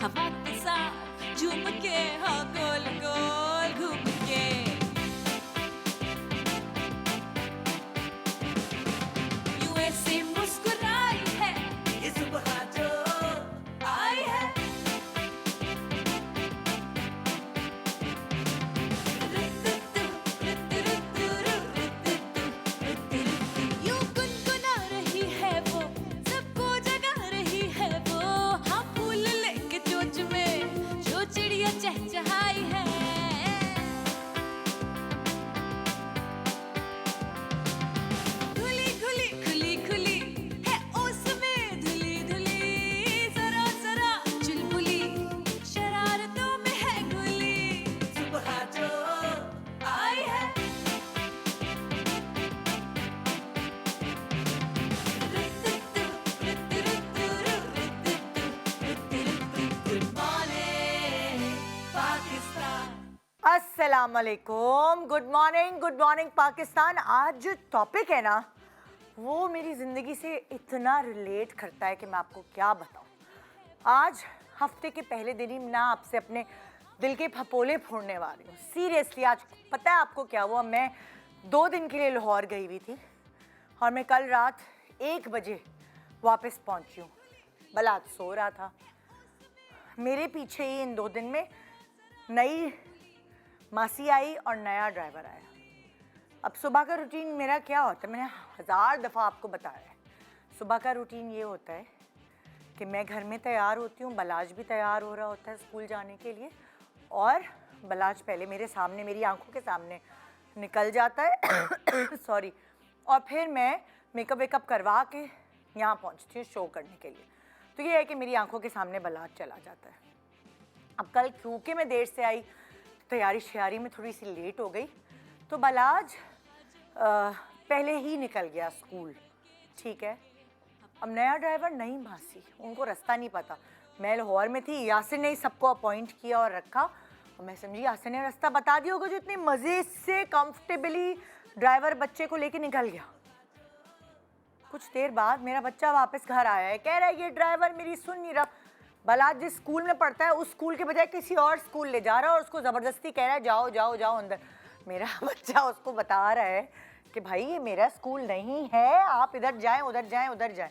हवा के साथ झूम के हाँ गोल गोल घूम के यूं ऐसे मुस्कुराई है ये सुबह जो आई है यूं गुनगुना रही है वो सबको जगा रही है वो हाँ फूल लेके चोंच में जो चिड़िया चहचहाई है खुली खुली खुली खुली है उसमें धुली धुली जरा जरा चुलबुली शरारतों में है घुली सुबह जो आई है गुड मॉर्निंग पाकिस्तान अस्सलाम वालेकुम, गुड मॉर्निंग पाकिस्तान। आज जो टॉपिक है ना वो मेरी ज़िंदगी से इतना रिलेट करता है कि मैं आपको क्या बताऊं। आज हफ्ते के पहले दिन ही मैं आपसे अपने दिल के फपोले फोड़ने वाली हूँ। सीरियसली आज पता है आपको क्या हुआ, मैं 2 दिन के लिए लाहौर गई हुई थी और मैं कल रात 1 बजे वापस पहुँची हूँ। बलात सो रहा था, मेरे पीछे ही इन 2 दिन में नई मासी आई और नया ड्राइवर आया। अब सुबह का रूटीन मेरा क्या होता है, मैंने 1000 दफ़ा आपको बताया है। सुबह का रूटीन ये होता है कि मैं घर में तैयार होती हूँ, बलाज भी तैयार हो रहा होता है स्कूल जाने के लिए, और बलाज पहले मेरे सामने, मेरी आंखों के सामने निकल जाता है सॉरी, और फिर मैं मेकअप वेकअप करवा के यहाँ पहुँचती हूँ शो करने के लिए। तो ये है कि मेरी आंखों के सामने बलाज चला जाता है। अब कल क्योंकि मैं देर से आई, तैयारी श्यारी में थोड़ी सी लेट हो गई, तो बलाज पहले ही निकल गया स्कूल। ठीक है, अब नया ड्राइवर नई मासी, उनको रास्ता नहीं पता। मैं लाहौर में थी, यासिर ने ही सबको अपॉइंट किया और रखा, और मैं समझी यासिर ने रास्ता बता दिया होगा, जो इतने मज़े से कंफर्टेबली ड्राइवर बच्चे को लेके निकल गया। कुछ देर बाद मेरा बच्चा वापस घर आया है, कह रहा है ये ड्राइवर मेरी सुन नहीं रहा। बलाज जिस स्कूल में पढ़ता है उस स्कूल के बजाय किसी और स्कूल ले जा रहा है और उसको ज़बरदस्ती कह रहा है जाओ जाओ जाओ अंदर। मेरा बच्चा उसको बता रहा है कि भाई ये मेरा स्कूल नहीं है, आप इधर जाएं उधर जाएं उधर जाएं।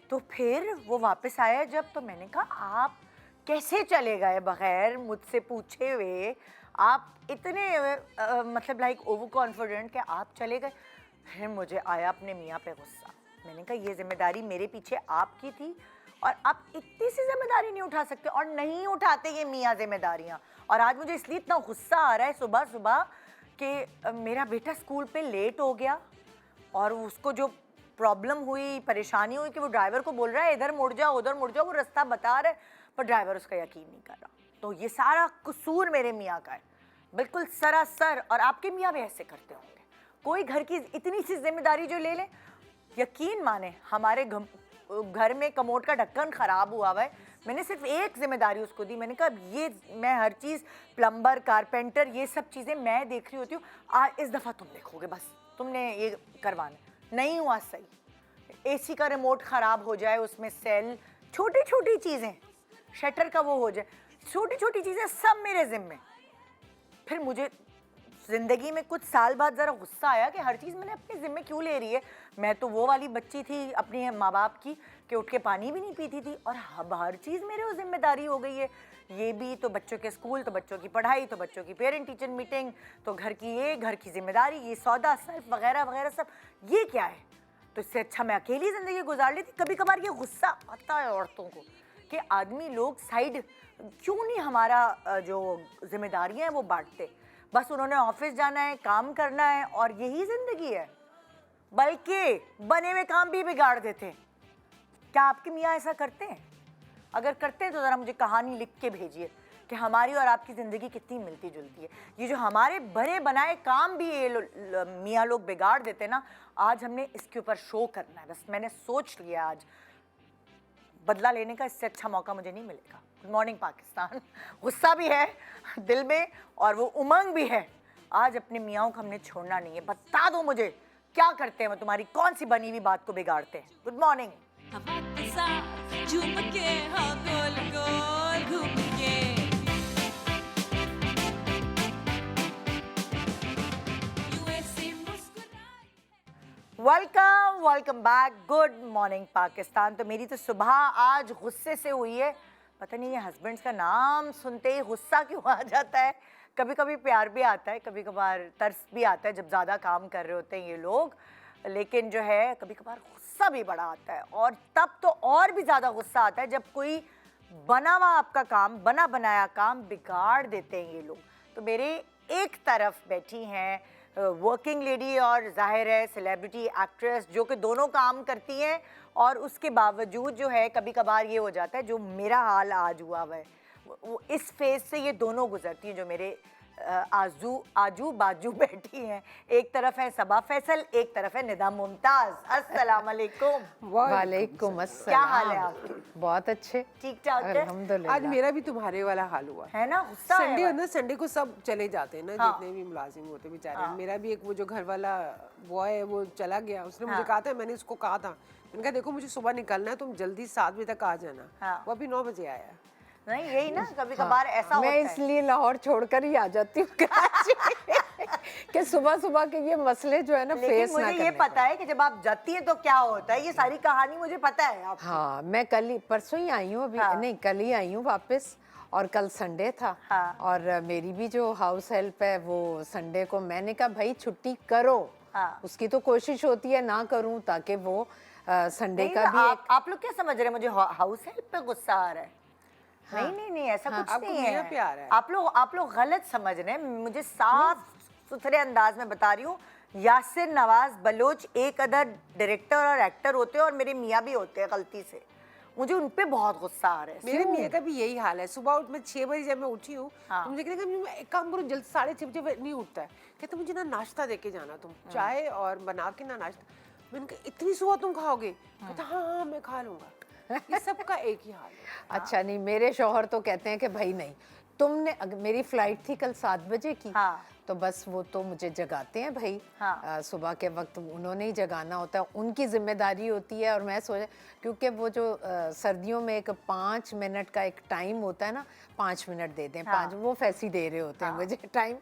तो फिर वो वापस आया जब, तो मैंने कहा आप कैसे चले गए बग़ैर मुझसे पूछे हुए, आप इतने मतलब लाइक ओवर कॉन्फिडेंट कि आप चले गए। फिर मुझे आया अपने मियाँ पे गुस्सा। मैंने कहा ये जिम्मेदारी मेरे पीछे आपकी थी और आप इतनी सी जिम्मेदारी नहीं उठा सकते, और नहीं उठाते ये मियाँ जिम्मेदारियाँ। और आज मुझे इसलिए इतना गुस्सा आ रहा है सुबह सुबह कि मेरा बेटा स्कूल पे लेट हो गया और उसको जो प्रॉब्लम हुई, परेशानी हुई कि वो ड्राइवर को बोल रहा है इधर मुड़ जाओ उधर मुड़ जाओ, वो रास्ता बता रहा है पर ड्राइवर उसका यकीन नहीं कर रहा। तो ये सारा कसूर मेरे मियाँ का है, बिल्कुल सरासर। और आपके मियाँ भी ऐसे करते होंगे, कोई घर की इतनी सी जिम्मेदारी जो ले लें। यकीन माने हमारे घर में कमोड का ढक्कन ख़राब हुआ है, मैंने सिर्फ एक जिम्मेदारी उसको दी। मैंने कहा ये मैं हर चीज़, प्लम्बर, कारपेंटर, ये सब चीज़ें मैं देख रही होती हूँ, आज इस दफ़ा तुम देखोगे, बस तुमने ये करवाना। नहीं हुआ सही। एसी का रिमोट ख़राब हो जाए, उसमें सेल, छोटी छोटी चीज़ें, शटर का वो हो जाए, छोटी छोटी चीज़ें सब मेरे ज़िम्मे। फिर मुझे ज़िंदगी में कुछ साल बाद ज़रा गुस्सा आया कि हर चीज़ मैंने अपने ज़िम्मे क्यों ले रही है। मैं तो वो वाली बच्ची थी अपने माँ बाप की कि उठ के पानी भी नहीं पीती थी, और अब हर चीज़ मेरे वो जिम्मेदारी हो गई है। ये भी तो बच्चों के स्कूल, तो बच्चों की पढ़ाई, तो बच्चों की पेरेंट टीचर मीटिंग, तो घर की ये, घर की जिम्मेदारी, ये सौदा सर्फ वगैरह वगैरह सब। ये क्या है? तो इससे अच्छा मैं अकेली ज़िंदगी गुजार लेती। कभी कभार ये गुस्सा आता है औरतों को कि आदमी लोग साइड क्यों नहीं हमारा जो जिम्मेदारियाँ हैं वो बांटते। बस उन्होंने ऑफिस जाना है, काम करना है, और यही ज़िंदगी है, बल्कि बने हुए काम भी बिगाड़ देते हैं। क्या आपके मियाँ ऐसा करते हैं? अगर करते हैं तो ज़रा मुझे कहानी लिख के भेजिए कि हमारी और आपकी ज़िंदगी कितनी मिलती जुलती है। ये जो हमारे बने बनाए काम भी ये मियाँ लोग बिगाड़ देते ना, आज हमने इसके ऊपर शो करना है। बस मैंने सोच लिया आज बदला लेने का, इससे अच्छा मौका मुझे नहीं मिलेगा। Good morning Pakistan. गुस्सा भी है दिल में और वो उमंग भी है। आज अपने मियाँओं को हमने छोड़ना नहीं है। बता दो मुझे क्या करते हैं वो, तुम्हारी कौन सी बनी हुई बात को बिगाड़ते हैं। Good morning. हवा के साथ झूम के हाँ गोल गोल घूम के यूएसए मुस्कुराए welcome back. Good morning Pakistan. तो मेरी तो सुबह आज गुस्से से हुई है। पता नहीं ये हस्बैंड्स का नाम सुनते ही गुस्सा क्यों आ जाता है। कभी कभी प्यार भी आता है, कभी कभार तरस भी आता है जब ज़्यादा काम कर रहे होते हैं ये लोग। लेकिन जो है कभी कभार गुस्सा भी बड़ा आता है, और तब तो और भी ज़्यादा गुस्सा आता है जब कोई बना हुआ आपका काम, बना बनाया काम बिगाड़ देते हैं ये लोग। तो मेरे एक तरफ बैठी हैं वर्किंग लेडी और जाहिर है सेलिब्रिटी एक्ट्रेस, जो कि दोनों काम करती हैं, और उसके बावजूद जो है कभी कभार ये हो जाता है जो मेरा हाल आज हुआ हुआ है। वो इस फेज से ये दोनों गुजरती हैं जो मेरे आजू बाजू बैठी हैं। एक तरफ है सबा फैसल, एक तरफ है निदा मुमताज। अस्सलाम वालेकुम। वालेकुम अस्सलाम। क्या हाल है आपके? बहुत अच्छे, ठीक ठाक है? अल्हम्दुलिल्लाह। आज मेरा भी तुम्हारे वाला हाल हुआ है ना, गुस्सा है संडे बस। ना, संडे को सब चले जाते हैं ना, हाँ। जितने भी मुलाजिम होते बेचारे। मेरा भी एक वो जो घर वाला बॉय है वो चला गया, उसने मुझे कहा था, मैंने उसको कहा था, मैंने कहा देखो मुझे सुबह निकलना है, तुम जल्दी 7 बजे तक आ जाना। हाँ। वो अभी 9 बजे आया। नहीं यही ना, कभी कभार ऐसा होता मैं है। इसलिए लाहौर छोड़कर ही आ जाती हूँ कराची कि सुबह सुबह के ये मसले जो है ना लेकिन फेस ना मुझे ये करने पता है कि जब आप जाती है तो क्या होता है, ये सारी कहानी मुझे पता है आप। हाँ, मैं कल ही परसों ही आई हूँ, अभी हाँ। नहीं कल ही आई हूँ वापस, और कल संडे था। हाँ। और मेरी भी जो हाउस हेल्प है वो संडे को मैंने कहा भाई छुट्टी करो। हाँ। उसकी तो कोशिश होती है ना करूँ, ताकि वो संडे नहीं, का तो भी एक आप लोग क्या समझ रहे हैं मुझे हाउस हेल्प पे गुस्सा आ रहा है? नहीं ऐसा कुछ आपको नहीं मेरा है। प्यार है। आप लोग गलत समझ रहे हैं। मुझे साफ सुथरे अंदाज में बता रही हूँ, यासिर नवाज बलोच एक अदर डायरेक्टर और एक्टर होते हैं, और मेरे मियाँ भी होते हैं गलती से। मुझे उन पे बहुत गुस्सा आ रहा है। मेरे मियाँ का भी यही हाल है। सुबह उठ मैं 6 बजे जब मैं उठी हूँ, हाँ। तो मुझे कहते मैं एक काम करो, जल्दी 6:30 बजे नहीं उठता है, कहते मुझे ना नाश्ता दे के जाना, तुम चाय और बना के ना नाश्ता। मैंने कहा इतनी सुबह तुम खाओगे? कहता हाँ मैं खा लूंगा। ये सबका एक ही हाल है। अच्छा नहीं, मेरे शौहर तो कहते हैं कि भाई नहीं, तुमने मेरी फ्लाइट थी कल 7 बजे की। हाँ। तो बस वो तो मुझे जगाते हैं भाई। हाँ। सुबह के वक्त उन्होंने ही जगाना होता है, उनकी जिम्मेदारी होती है। और मैं सोचा क्योंकि वो जो सर्दियों में एक 5 मिनट का एक टाइम होता है ना, 5 मिनट दे दें। हाँ। 5 वो फैसी दे रहे होते हैं मुझे टाइम,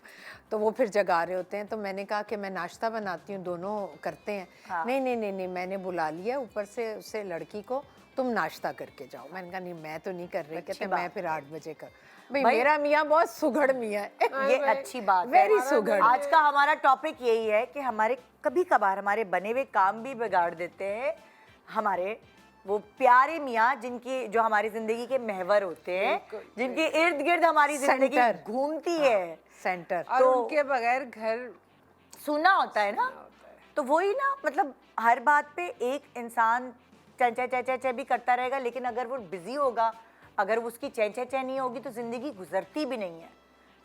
तो वो फिर जगा रहे होते हैं। तो मैंने कहा कि मैं नाश्ता बनाती हूँ, दोनों करते हैं। हाँ। नहीं, मैंने बुला लिया ऊपर से उसे लड़की को, तुम नाश्ता करके जाओ। मैंने कहा नहीं मैं तो नहीं कर रही। कहते मैं फिर 8 बजे कर। भाई मेरा मियाँ बहुत सुघड़ मियाँ है। ये अच्छी बात है। वेरी सुघड़। आज का हमारा टॉपिक यही है कि हमारे कभी कभार हमारे बने हुए काम भी बिगाड़ देते हैं हमारे वो प्यारे मियाँ, जिनकी जो हमारी जिंदगी के महवर होते हैं, जिनके इर्द गिर्द हमारी जिंदगी सेंटर। घूमती है। सेंटर। और उनके बगैर घर सुना होता है ना, तो वही ना, मतलब हर बात पे एक इंसान चे भी करता रहेगा, लेकिन अगर वो बिजी होगा, अगर वो उसकी चे नहीं होगी, तो जिंदगी गुजरती भी नहीं है।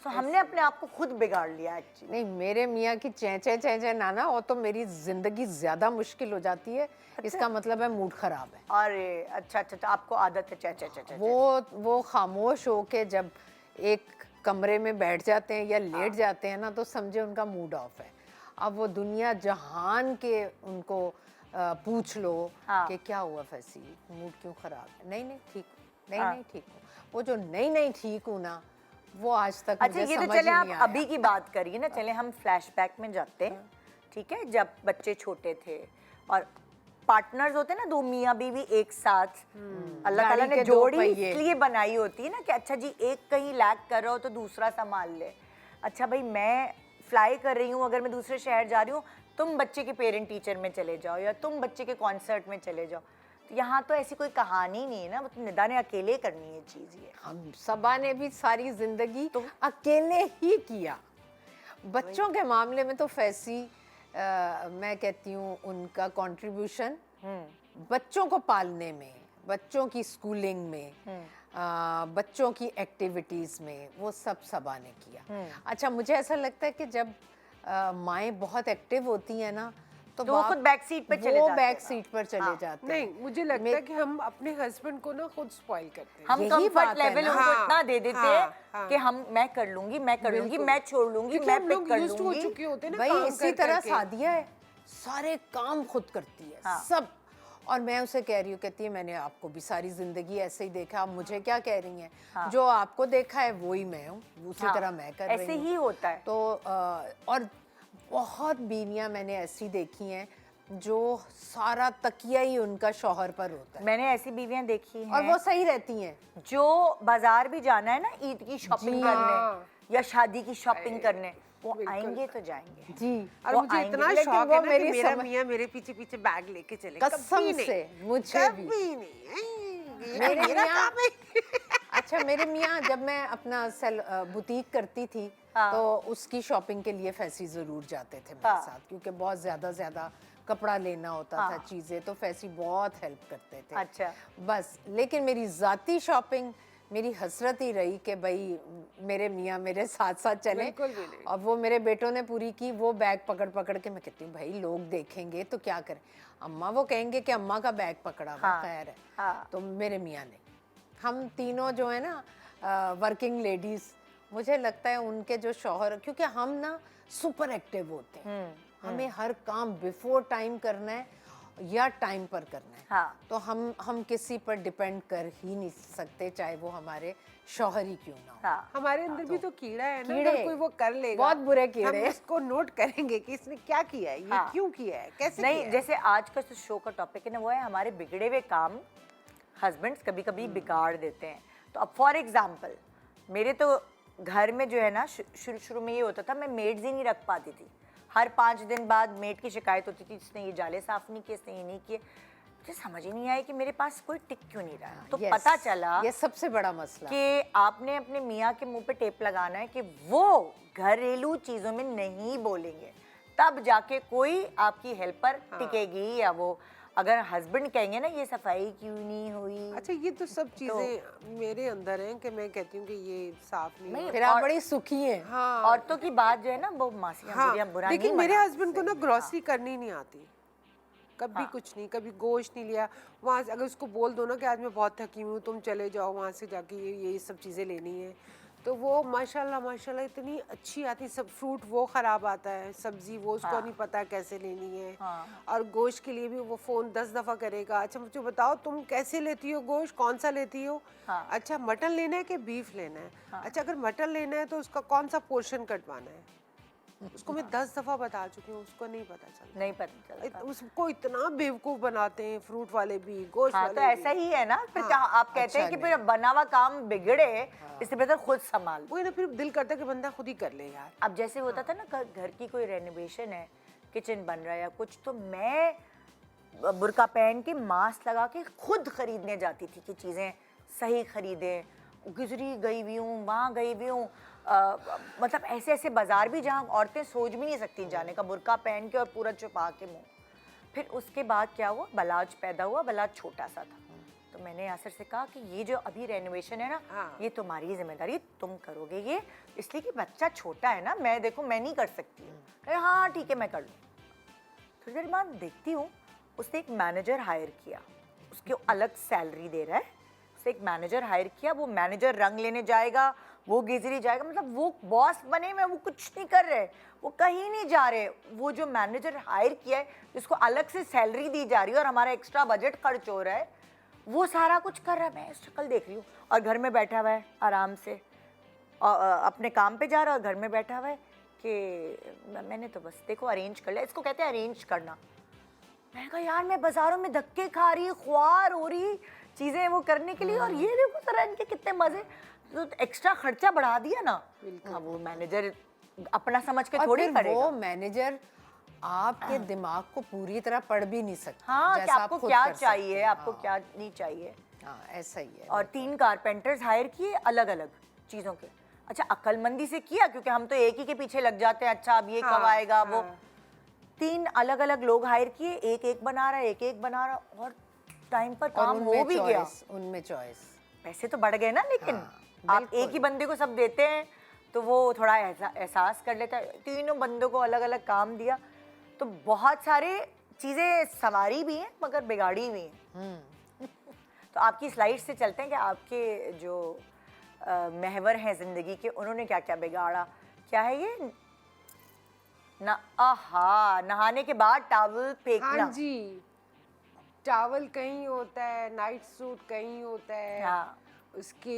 सो हमने अपने आप को खुद बिगाड़ लिया एक्चुअली। नहीं, मेरे मियाँ की चै नाना, और तो मेरी जिंदगी ज्यादा मुश्किल हो जाती है। इसका मतलब है मूड खराब है। अरे अच्छा, आपको आदत है चे। वो खामोश होके जब एक कमरे में बैठ जाते हैं या लेट जाते हैं ना, तो समझे उनका मूड ऑफ है। अब वो दुनिया जहान के उनको पूछ लो कि क्या हुआ फैसी, मूड क्यों खराब है? नहीं ठीक हूँ, नहीं ठीक हूँ। वो जो नहीं ठीक हूँ ना, वो आज तक अच्छा, मुझे ये तो समझ चले ही आप नहीं आया। अभी की बात करिए ना, चले हम फ्लैशबैक में जाते हैं। ठीक है, जब बच्चे छोटे थे और पार्टनर्स होते हैं ना, 2 मियाँ बीवी एक साथ, अल्लाह ताला गाड़ी ने के 2 जोड़ी पहिए। इसलिए बनाई होती है ना कि अच्छा जी एक कहीं लैग कर रहा हो तो दूसरा संभाल ले। अच्छा भाई मैं फ्लाई कर रही हूँ, अगर मैं दूसरे शहर जा रही हूँ, तुम बच्चे के पेरेंट टीचर में चले जाओ या तुम बच्चे के कॉन्सर्ट में चले जाओ। तो यहाँ तो ऐसी कोई कहानी नहीं है ना, मतलब निदा ने अकेले करनी है चीज़ ये। हम सबा ने भी सारी जिंदगी तो अकेले ही किया। बच्चों के मामले में तो फैसी मैं कहती हूँ उनका कंट्रीब्यूशन बच्चों को पालने में, बच्चों की स्कूलिंग में, बच्चों की एक्टिविटीज़ में, वो सब सबा ने किया। अच्छा, मुझे ऐसा लगता है कि जब माएँ बहुत एक्टिव होती हैं ना, तो वो खुद बैक सीट पे चले जाते हैं। बैक सीट पर चले जाते हैं। नहीं, मुझे लगता है कि हम अपने हस्बैंड को ना खुद स्पॉइल करते हैं। हम यही कंफर्ट बात है लेवल ना। उनको हाँ, इतना दे देते हाँ, हैं हाँ। कि मैं कर लूंगी, मैं छोड़ लूंगी, क्योंकि मैं हम पिक लोग कर used हो लूंगी। चुके होते हैं ना भाई काम इसी कर तरह करके। सादिया है, सारे काम खुद करती है हाँ। सब। और मैं उसे कह रही हूँ, कहती है मैंने आपको भी सारी जिंदगी ऐसे ही देखा, आप मुझे क्या कह रही हैं? जो आपको देखा है वो ही मैं हूँ, उसी हाँ, तरह मैं कर रही हूँ। ऐसे ही होता है। तो और बहुत बीवियां मैंने ऐसी देखी हैं जो सारा तकिया ही उनका शौहर पर होता है, मैंने ऐसी बीवियां देखी हैं और वो सही रहती हैं। जो बाजार भी जाना है ना ईद की शॉपिंग जी, करने या शादी की शॉपिंग करने, वो आएंगे तो जाएंगे। जी, और वो मुझे आएंगे, इतना लेकिन शौक वो है ना कि मेरी मेरा समझ- मियाँ मेरे पीछे पीछे बैग लेके चले, कसम कभी नहीं, से मुझे भी। कभी नहीं, मेरे मेरा मियाँ- काम है। अच्छा, मेरे मियाँ जब मैं अपना बुटीक करती थी तो उसकी शॉपिंग के लिए फैसी ज़रूर जाते थे मेरे साथ, क्योंकि बहुत ज़्यादा कपड़ा लेना होता था, चीज़ें, तो फैसी बहुत हेल्प करते थे। अच्छा। बस, लेकिन मेरी ज़ाती शॉपिंग मेरी हसरत ही रही कि भाई मेरे मियाँ मेरे साथ साथ चले। बिल्कुल भी नहीं। और वो मेरे बेटों ने पूरी की, वो बैग पकड़ पकड़ के, मैं कहती हूँ भाई लोग देखेंगे तो क्या करें, अम्मा वो कहेंगे कि अम्मा का बैग पकड़ा हुआ, खैर है। तो मेरे मियाँ ने, हम तीनों जो है ना वर्किंग लेडीज़, मुझे लगता है उनके जो शौहर, क्योंकि हम ना सुपर एक्टिव होते हैं, हमें हर काम बिफोर टाइम करना है या टाइम पर करना है। हाँ। तो हम किसी पर डिपेंड कर ही नहीं सकते, चाहे वो हमारे शौहर ही क्यों ना हो। हाँ, हमारे अंदर भी तो कीड़ा है ना, कीड़े, अगर कोई वो कर लेगा, बहुत बुरे हम कीड़े। उसको नोट करेंगे कि इसने क्या किया है, ये क्यों किया है, कैसे किया नहीं, है। जैसे आज का जो शो का टॉपिक है ना, वो है हमारे बिगड़े हुए काम हस्बैंड्स कभी कभी बिगाड़ देते हैं। तो अब फॉर एग्जाम्पल, मेरे तो घर में जो है ना शुरू शुरू में ये होता था, मैं मेड्स ही नहीं रख पाती थी। हर 5 दिन बाद मेड की शिकायत होती थी, इसने ये जाले साफ नहीं किए, इसने ये नहीं किए। मुझे समझ ही नहीं आया कि मेरे पास कोई टिक क्यों नहीं रहा। तो Yes, पता चला ये सबसे बड़ा मसला। कि आपने अपने मियाँ के मुंह पे टेप लगाना है कि वो घरेलू चीज़ों में नहीं बोलेंगे, तब जाके कोई आपकी हेल्पर टिकेगी। या वो अगर हस्बैंड कहेंगे ना ये सफाई क्यों नहीं हुई, अच्छा, ये तो सब चीजें मेरे अंदर हैं कि मैं कहती हूँ कि ये साफ नहीं है। फिर आप बड़ी सुखी हैं। हाँ, औरतों की बात जो है ना वो मासियाँ हाँ, बुढ़ियाँ बुरा नहीं लेकिन मेरे मना हस्बैंड को ना ग्रोसरी करनी नहीं आती, कभी कुछ नहीं, कभी गोश्त नहीं लिया वहाँ से। अगर उसको बोल दो ना कि आज मैं बहुत थकी हूँ, तुम चले जाओ वहाँ से जाके ये सब चीज़ें लेनी है, तो वो माशाल्लाह इतनी अच्छी आती। सब फ्रूट वो ख़राब आता है, सब्ज़ी वो उसको नहीं पता कैसे लेनी है। और गोश्त के लिए भी वो फ़ोन 10 दफ़ा करेगा, अच्छा मुझे बताओ तुम कैसे लेती हो गोश्त, कौन सा लेती हो? अच्छा मटन लेना है कि बीफ लेना है? अच्छा अगर मटन लेना है तो उसका कौन सा पोर्शन कटवाना है? उसको मैं 10 दफ़ा बता चुकी हूँ, उसको नहीं पता चलता। नहीं पता चलता। उसको इतना बेवकूफ़ बनाते हैं फ्रूट वाले भी, गोश्त हाँ, वाले तो भी। ऐसा ही है ना फिर। आप कहते हैं कि फिर बना हुआ काम बिगड़े, इससे बेहतर खुद संभाल। वही ना, फिर दिल करता है कि बंदा खुद ही कर ले यार। अब जैसे होता था ना, घर की कोई रेनोवेशन है, किचन बन रहा है या कुछ, तो मैं बुर्का पहन के मास्क लगा के खुद खरीदने जाती थी कि चीज़ें सही खरीदें। गुजरी गई हुई हूँ, वहाँ गई हुई हूँ, मतलब ऐसे ऐसे बाजार भी जहाँ औरतें सोच भी नहीं सकती जाने का, बुर्का पहन के और पूरा छुपा के मुँह। फिर उसके बाद क्या हुआ, बलाज पैदा हुआ। बलाज छोटा सा था, तो मैंने यासर से कहा कि ये जो अभी रेनोवेशन है ना, ये तुम्हारी जिम्मेदारी, तुम करोगे ये, इसलिए कि बच्चा छोटा है ना, मैं देखो मैं नहीं कर सकती हूँ। कहे हाँ ठीक है मैं कर लूँ। थोड़ी देर बाद देखती हूँ उसने एक मैनेजर हायर किया, उसके अलग सैलरी दे रहा है। उसने एक मैनेजर हायर किया, वो मैनेजर रंग लेने जाएगा, वो गिजरी जाएगा, मतलब वो बॉस बने में वो कुछ नहीं कर रहे, वो कहीं नहीं जा रहे। वो जो मैनेजर हायर किया है, जिसको अलग से सैलरी दी जा रही है और हमारा एक्स्ट्रा बजट खर्च हो रहा है, वो सारा कुछ कर रहा है। मैं शक्ल देख रही हूँ, और घर में बैठा हुआ है आराम से, और अपने काम पे जा रहा है और घर में बैठा हुआ है कि मैंने तो बस देखो अरेंज कर लिया। इसको कहते हैं अरेंज करना। मैंने कहा यार मैं बाजारों में धक्के खा रही, ख्वार हो रही चीज़ें वो करने के लिए, और ये देखो जरा इनके कितने मज़े। तो एक्स्ट्रा खर्चा बढ़ा दिया ना। हाँ, वो मैनेजर अपना समझ के और थोड़ी फिर करेगा। वो मैनेजर आपके दिमाग को पूरी तरह पढ़ भी नहीं सकता। हाँ, कि जैसा आप आपको खुद क्या कर सकते चाहिए, हैं। आपको हाँ, क्या नहीं चाहिए। हाँ, ऐसा ही है। और 3 कारपेंटर्स हायर किए अलग अलग चीज़ों के। अच्छा अक्लमंदी से किया, क्योंकि हम तो एक ही के पीछे लग जाते हैं, अच्छा अब ये कब आएगा वो। 3 अलग अलग लोग हायर किए, एक एक बना रहा है, एक एक बना रहा, और टाइम पर और काम हो भी गया। उनमें चॉइस पैसे तो बढ़ गए ना, लेकिन हाँ, आप एक ही बंदे को सब देते हैं तो वो थोड़ा एहसास कर लेता है। तीनों बंदों को अलग अलग काम दिया, तो बहुत सारे चीज़ें सवारी भी हैं मगर बिगाड़ी भी हैं। तो आपकी स्लाइड से चलते हैं कि आपके जो महवर हैं ज़िंदगी के, उन्होंने क्या क्या बिगाड़ा। क्या है ये ना? आहा, नहाने के बाद टॉवल फेंकना। हाँ जी, टावल कहीं होता है, नाइट सूट कहीं होता है, हाँ। उसकी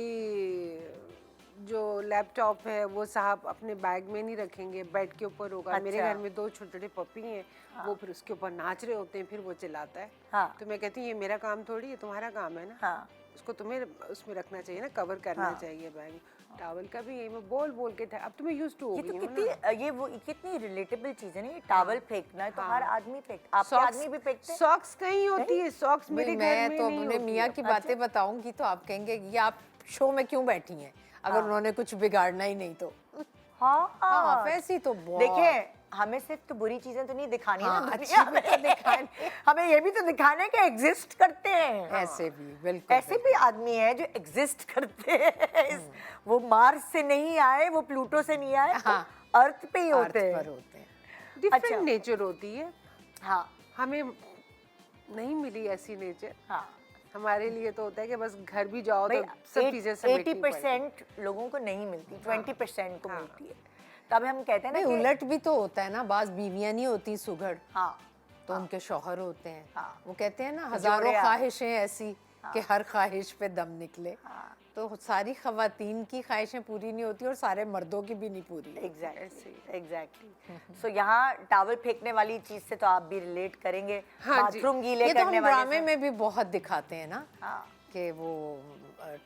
जो लैपटॉप है वो साहब अपने बैग में नहीं रखेंगे, बेड के ऊपर होगा। मेरे अच्छा। घर में 2 छोटे छोटे पपी हैं, वो फिर उसके ऊपर नाच रहे होते हैं, फिर वो चिल्लाता है। हाँ। तो मैं कहती हूँ ये मेरा काम थोड़ी है, तुम्हारा काम है ना, हाँ। उसको तुम्हें उसमें रखना चाहिए ना, कवर करना चाहिए बैग। टावल का भी यही मैं बोल बोल के था, अब तो मैं यूज टू हो ये गई तो हूँ ना। कितनी ये वो कितनी रिलेटेबल चीज है ना, ये टॉवल फेंकना है तो हर आदमी फेंकता, आपके Socks- आदमी भी फेंकते हैं? सॉक्स कहीं होती है, सॉक्स मेरे घर मैं में तो नहीं अपने होती मियाँ है। की बातें बताऊंगी तो आप कहेंगे ये आप शो में क्यों बैठी हैं, अगर उन्होंने कुछ बिगाड़ना ही नहीं तो। हाँ हाँ, वैसी तो बहुत। देखिए हमें सिर्फ तो बुरी चीजें तो नहीं दिखानी हाँ, ना अच्छी दुनिया भी तो में। दिखानी। हमें ये भी तो दिखाना है कि एग्जिस्ट करते हैं। ऐसे भी बिल्कुल ऐसे भी आदमी हैं जो एग्जिस्ट करते हैं। वो मार्स से नहीं आए, वो प्लूटो से नहीं आए, हाँ। अर्थ पे ही अर्थ होते पर हैं। होते हैं। डिफरेंट अच्छा। नेचर होती है, हाँ हमें नहीं मिली ऐसी नेचर। हाँ। हमारे लिए तो होता है कि बस घर भी जाओ भाई तो सब चीजें समेटनी पड़ती हैं। 80% लोगों को नहीं मिलती, 20% को मिलती है। तब हम कहते हैं ना नहीं, कि उलट भी तो होता है ना, बाज बीवियां नहीं होती सुघड़ हाँ तो उनके शौहर होते हैं। हाँ। वो कहते हैं ना जोड़े हजारों आ- ख्वाहिशें ऐसी कि हर ख्वाहिश पे दम निकले। तो सारी खवातीन की ख्वाहिशें पूरी नहीं होती और सारे मर्दों की भी नहीं पूरी होती। एग्जैक्टली। सो यहाँ टॉवल फेंकने वाली चीज से तो आप भी रिलेट करेंगे, हाँ जी। बाथरूम गीले ये तो करने हम वाले ड्रामे से। में भी बहुत दिखाते हैं ना हाँ। कि वो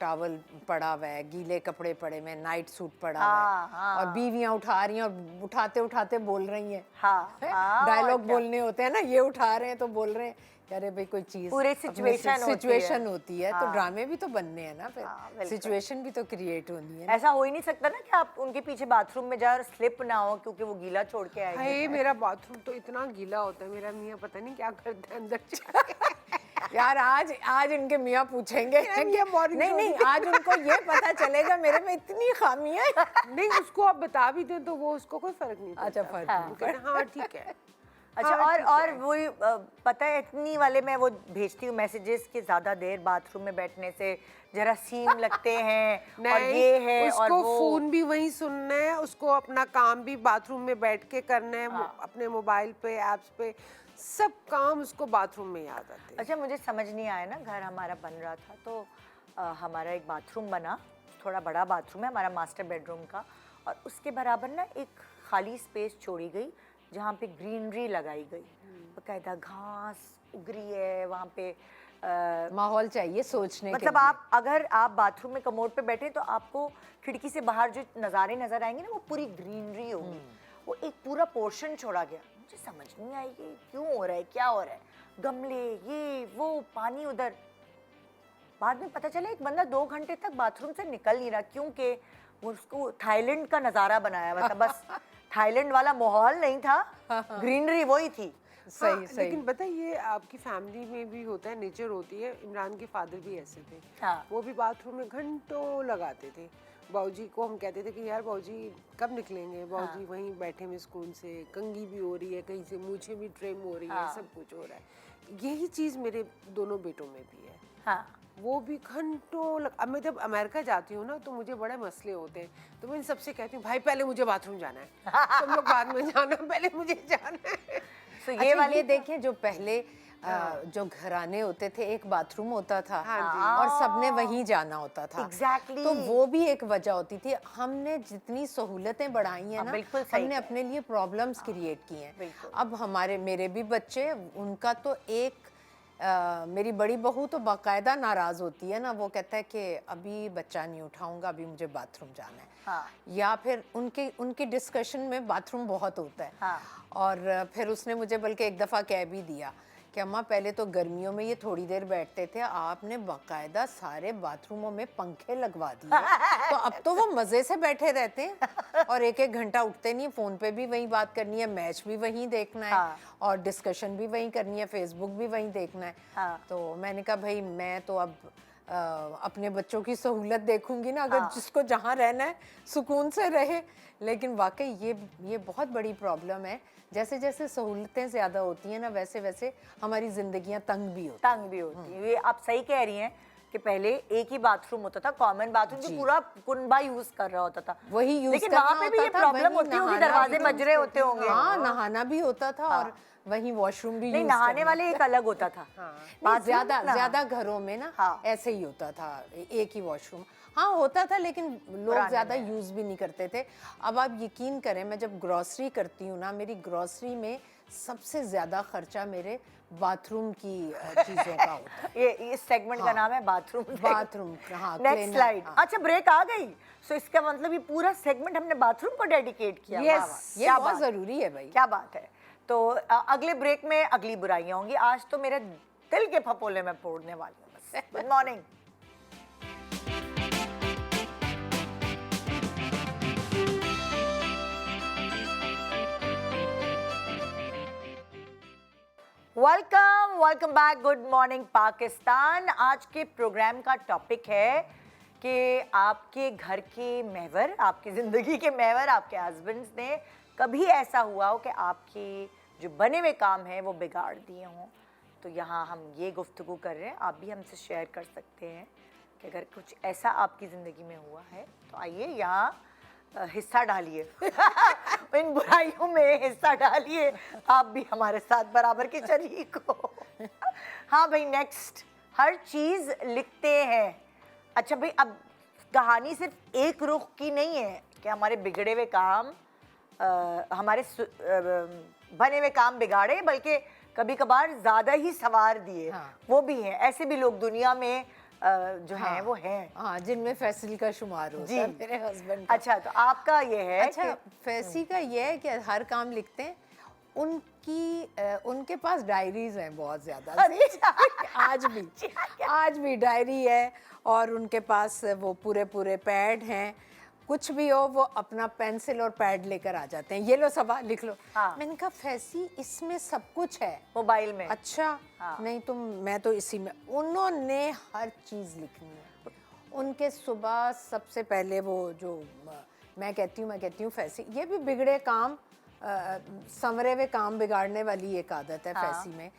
टॉवल पड़ा हुआ है, गीले कपड़े पड़े हुए हैं, नाइट सूट पड़ा हाँ, हुआ है और बीवियां उठा रही हैं और उठाते उठाते बोल रही हैं। हाँ, हाँ, डायलॉग अच्छा। बोलने होते हैं ना, ये उठा रहे हैं तो बोल रहे हैं कि अरे भाई कोई चीज पूरे situation होती है। सिचुएशन होती है, तो हाँ। ड्रामे भी तो बनने हैं ना, हाँ, फिर बिल्कुल। सिचुएशन भी तो क्रिएट होनी है ना। ऐसा हो ही नहीं सकता ना कि आप उनके पीछे बाथरूम में जाए और स्लिप ना हो क्योंकि वो गीला छोड़ के आएंगे। हाय मेरा बाथरूम तो इतना गीला होता है, मेरा मियाँ पता नहीं क्या करता है अंदर जाके। यार आज इनके मियाँ पूछेंगे मेरा मियाँ boring नहीं छोड़ नहीं, देते। आज उनको ये पता चलेगा मेरे में इतनी खामियां हैं। नहीं, उसको आप बता भी दें तो वो उसको कोई फर्क नहीं पड़ता। अच्छा, फर्क हाँ। नहीं वो कहते हैं, हाँ ठीक है। अच्छा, हाँ, और ठीक और है। वही पता है इतनी वाले मैं वो भेजती हूँ मैसेजेस कि ज्यादा देर बाथरूम में बैठने से जरासीम लगते हैं और ये है और उसको वो। फोन भी वही सुनना है, उसको अपना काम भी बाथरूम में बैठ के करना है, अपने मोबाइल पे ऐप्स पे सब काम उसको बाथरूम में याद आते हैं। अच्छा, मुझे समझ नहीं आया ना, घर हमारा बन रहा था तो हमारा एक बाथरूम बना, थोड़ा बड़ा बाथरूम है हमारा मास्टर बेडरूम का, और उसके बराबर ना एक खाली स्पेस छोड़ी गई जहाँ पे ग्रीनरी लगाई गई, बकायदा घास उग रही है वहाँ पे। माहौल चाहिए सोचने के मतलब लिए। आप अगर आप बाथरूम में कमोड पे बैठे तो आपको खिड़की से बाहर जो नज़ारे नजर आएंगे ना वो पूरी ग्रीनरी होगी। वो एक पूरा पोर्शन छोड़ा गया, मुझे समझ नहीं आई कि क्यों हो रहा है, क्या हो रहा है, गमले ये वो पानी उधर। बाद में पता चला एक बंदा 2 घंटे तक बाथरूम से निकल नहीं रहा क्योंकि वो उसको थाईलैंड का नज़ारा बनाया हुआ था। बस थाईलैंड वाला माहौल नहीं था, ग्रीनरी वही थी। सही हाँ, सही। लेकिन पता है ये आपकी फैमिली में भी होता है, नेचर होती है। इमरान के फादर भी ऐसे थे, हाँ। वो भी बाथरूम में घंटों लगाते थे। बाऊजी को हम कहते थे कि यार बाऊजी कब निकलेंगे, बाऊजी वहीं बैठे में सुकून से, कंघी भी हो रही है, कहीं से मूछें भी ट्रिम हो रही है, सब कुछ हो रहा है। यही चीज़ मेरे दोनों बेटों में भी है। हाँ। वो भी घंटों अब मैं जब अमेरिका जाती हूँ ना तो मुझे बड़े मसले होते हैं, तो मैं इन सबसे कहती हूँ भाई पहले मुझे बाथरूम जाना है, तुम लोग बाद में जाना, पहले मुझे जाना है। तो ये अच्छा, वाली ये देखें जो पहले जो घराने होते थे एक बाथरूम होता था हाँ जी। और सबने वहीं जाना होता था। Exactly. तो वो भी एक वजह होती थी। हमने जितनी सहूलतें बढ़ाई हैं हाँ, ना, बिल्कुल सही हमने कह अपने लिए प्रॉब्लम्स क्रिएट की हैं। बिल्कुल। अब मेरे भी बच्चे, उनका तो एक मेरी बड़ी बहू तो बाकायदा नाराज होती है ना, वो कहता है कि अभी बच्चा नहीं उठाऊंगा, अभी मुझे बाथरूम जाना है। हाँ। या फिर उनकी डिस्कशन में बाथरूम बहुत होता है। हाँ। और फिर उसने मुझे बल्कि एक दफ़ा कह भी दिया कि अम्मा पहले तो गर्मियों में ये थोड़ी देर बैठते थे, आपने बाकायदा सारे बाथरूमों में पंखे लगवा दिए, तो अब तो वो मज़े से बैठे रहते हैं और 1-1 घंटा उठते नहीं, फ़ोन पे भी वही बात करनी है, मैच भी वहीं देखना है। हाँ। और डिस्कशन भी वहीं करनी है, फेसबुक भी वहीं देखना है। हाँ। तो मैंने कहा भाई मैं तो अब अपने बच्चों की सहूलत देखूंगी ना, अगर जिसको जहाँ रहना है सुकून से रहे। लेकिन वाकई ये बहुत बड़ी प्रॉब्लम है, जैसे जैसे सहूलतें ज़्यादा होती हैं ना वैसे वैसे हमारी ज़िंदगियाँ तंग भी होती हैं। तंग भी होती है। ये आप सही कह रही हैं कि पहले एक ही बाथरूम होता था, कॉमन बाथरूम, जो पूरा कुनबा यूज कर रहा होता था, वही यूज लेकिन करना वहाँ पे भी ये होता था, प्रॉब्लम वहीं होती होगी, नहाना दरवाजे भी बज रहे होते होंगे। हाँ, नहाना भी होता था और वहीं वॉशरूम भी नहीं, यूज नहाने करना। वाले एक अलग होता था। नहीं, बाथरूम ज्यादा ना। ज्यादा घरों में ना हाँ। ऐसे ही होता था, एक ही वॉशरूम। हाँ होता था, लेकिन लोग पुराने ज्यादा में। यूज भी नहीं करते थे। अब आप यकीन करें, मैं जब ग्रोसरी करती हूँ ना, मेरी ग्रोसरी में सबसे ज्यादा खर्चा मेरे बाथरूम की चीजों का होता है। ये इस सेगमेंट का नाम है बाथरूम। बाथरूम, हाँ, नेक्स्ट cleaner, स्लाइड। हाँ। अच्छा, ब्रेक आ गई। सो इसका मतलब ये पूरा सेगमेंट हमने बाथरूम को डेडिकेट किया। वाह, वाह, ये क्या बहुत बात, जरूरी है भाई। क्या बात है। तो अगले ब्रेक में अगली बुराइयां होंगी। आज तो मेरे दिल के फपोले में फोड़ने वाली हूँ बस। Good morning. Welcome back. Good morning Pakistan. आज के प्रोग्राम का टॉपिक है कि आपके घर के मेवर, आपकी ज़िंदगी के मेवर, आपके हस्बैंड्स ने कभी ऐसा हुआ हो कि आपके जो बने हुए काम हैं वो बिगाड़ दिए हों। तो यहाँ हम ये गुफ्तगू कर रहे हैं, आप भी हमसे शेयर कर सकते हैं कि अगर कुछ ऐसा आपकी ज़िंदगी में हुआ है तो आइए यहाँ हिस्सा डालिए। इन बुराइयों में हिस्सा डालिए, आप भी हमारे साथ बराबर के शरीक हो। हाँ भाई, नेक्स्ट। हर चीज़ लिखते हैं। अच्छा भाई, अब कहानी सिर्फ एक रुख की नहीं है कि हमारे बिगड़े हुए काम हमारे बने हुए काम बिगाड़े, बल्कि कभी कभार ज़्यादा ही सवार दिए। हाँ। वो भी हैं, ऐसे भी लोग दुनिया में जो हैं वो हैं। हाँ, जिनमें फैसली का शुमार होता जी। है मेरे हस्बैंड। अच्छा, तो आपका ये है अच्छा, फैसी का ये है कि हर काम लिखते हैं। उनके पास डायरीज हैं बहुत ज्यादा। अरे आज भी डायरी है, और उनके पास वो पूरे पैड हैं। कुछ भी हो वो अपना पेंसिल और पैड लेकर आ जाते हैं, ये लो सबा लिख लो। हाँ। मैंने कहा फैसी, इसमें सब कुछ है मोबाइल में। अच्छा। हाँ। नहीं तो मैं तो इसी में, उन्होंने हर चीज़ लिखनी है। उनके सुबह सबसे पहले वो जो मैं कहती हूँ फैसी, ये भी बिगड़े काम, संवरे हुए काम बिगाड़ने वाली एक आदत है। हाँ। फैसी में